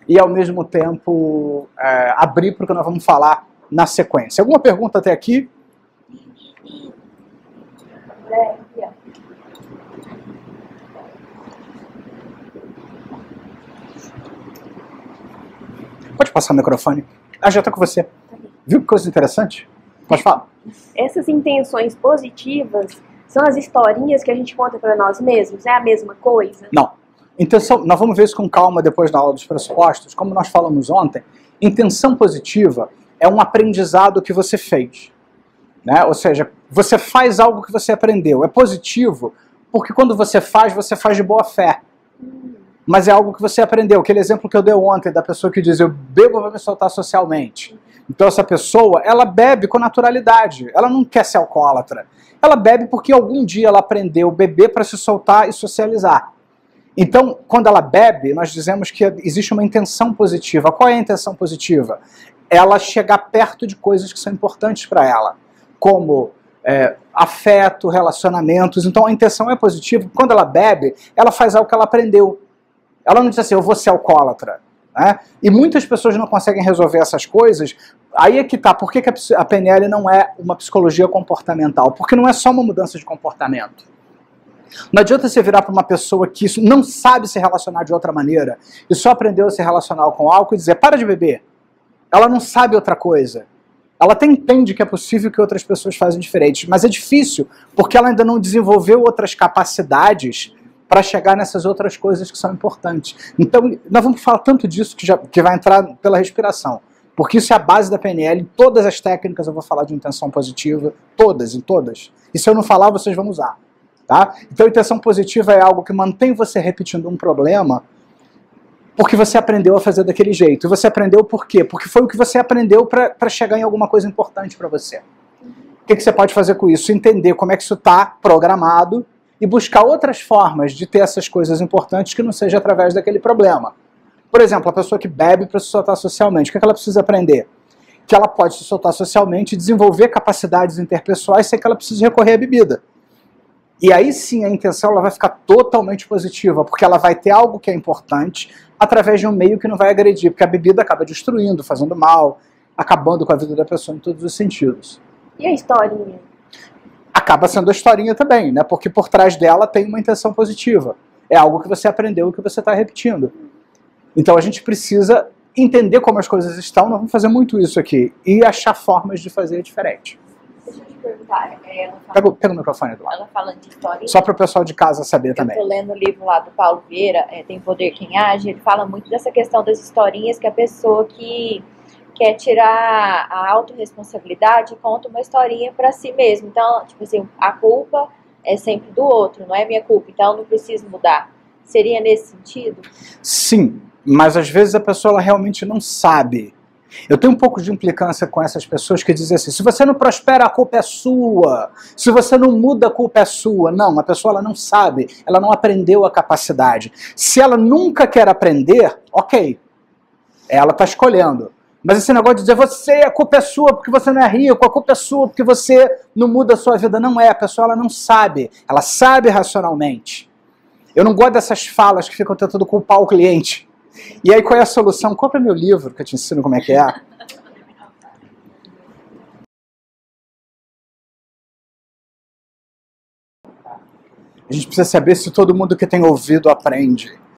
e, ao mesmo tempo, abrir para o que nós vamos falar na sequência. Alguma pergunta até aqui? Pode passar o microfone. Já está com você. Viu que coisa interessante? Pode falar. Essas intenções positivas são as historinhas que a gente conta para nós mesmos? É a mesma coisa? Não. Intenção, nós vamos ver isso com calma depois na aula dos pressupostos. Como nós falamos ontem, intenção positiva é um aprendizado que você fez. Né? Ou seja, você faz algo que você aprendeu. É positivo porque quando você faz de boa fé. Mas é algo que você aprendeu. Aquele exemplo que eu dei ontem da pessoa que diz, eu bebo para me soltar socialmente. Então essa pessoa, ela bebe com naturalidade, ela não quer ser alcoólatra. Ela bebe porque algum dia ela aprendeu a beber para se soltar e socializar. Então, quando ela bebe, nós dizemos que existe uma intenção positiva. Qual é a intenção positiva? Ela chegar perto de coisas que são importantes para ela, como afeto, relacionamentos. Então a intenção é positiva. Quando ela bebe, ela faz algo que ela aprendeu. Ela não diz assim, eu vou ser alcoólatra. Né? E muitas pessoas não conseguem resolver essas coisas. Aí é que tá. Por que a PNL não é uma psicologia comportamental? Porque não é só uma mudança de comportamento. Não adianta você virar para uma pessoa que não sabe se relacionar de outra maneira e só aprendeu a se relacionar com álcool e dizer, para de beber. Ela não sabe outra coisa. Ela até entende que é possível que outras pessoas fazem diferentes, mas é difícil porque ela ainda não desenvolveu outras capacidades para chegar nessas outras coisas que são importantes. Então, nós vamos falar tanto disso que vai entrar pela respiração. Porque isso é a base da PNL. Em todas as técnicas eu vou falar de intenção positiva. Todas, em todas. E se eu não falar, vocês vão usar. Tá? Então, intenção positiva é algo que mantém você repetindo um problema porque você aprendeu a fazer daquele jeito. E você aprendeu por quê? Porque foi o que você aprendeu para chegar em alguma coisa importante para você. O que você pode fazer com isso? Entender como é que isso está programado e buscar outras formas de ter essas coisas importantes que não seja através daquele problema. Por exemplo, a pessoa que bebe para se soltar socialmente, o que ela precisa aprender? Que ela pode se soltar socialmente e desenvolver capacidades interpessoais sem que ela precise recorrer à bebida. E aí sim a intenção ela vai ficar totalmente positiva, porque ela vai ter algo que é importante através de um meio que não vai agredir, porque a bebida acaba destruindo, fazendo mal, acabando com a vida da pessoa em todos os sentidos. E a historinha? Acaba sendo a historinha também, né? Porque por trás dela tem uma intenção positiva. É algo que você aprendeu e que você está repetindo. Então a gente precisa entender como as coisas estão, nós vamos fazer muito isso aqui, e achar formas de fazer diferente. Deixa eu te perguntar, Pega o microfone do lado. ela falando de historinha. Só para o pessoal de casa saber Eu também. estou lendo o livro lá do Paulo Vieira, Tem Poder Quem Age, ele fala muito dessa questão das historinhas que a pessoa que quer tirar a autorresponsabilidade conta uma historinha para si mesmo. Então, tipo assim, a culpa é sempre do outro, não é minha culpa, então eu não preciso mudar. Seria nesse sentido? Sim, mas às vezes a pessoa ela realmente não sabe. Eu tenho um pouco de implicância com essas pessoas que dizem assim, se você não prospera, a culpa é sua. Se você não muda, a culpa é sua. Não, a pessoa ela não sabe, ela não aprendeu a capacidade. Se ela nunca quer aprender, ok, ela está escolhendo. Mas esse negócio de dizer, a culpa é sua porque você não é rico, a culpa é sua porque você não muda a sua vida, não é. A pessoa ela não sabe, ela sabe racionalmente. Eu não gosto dessas falas que ficam tentando culpar o cliente. E aí qual é a solução? Compra meu livro que eu te ensino como é que é. A gente precisa saber se todo mundo que tem ouvido aprende.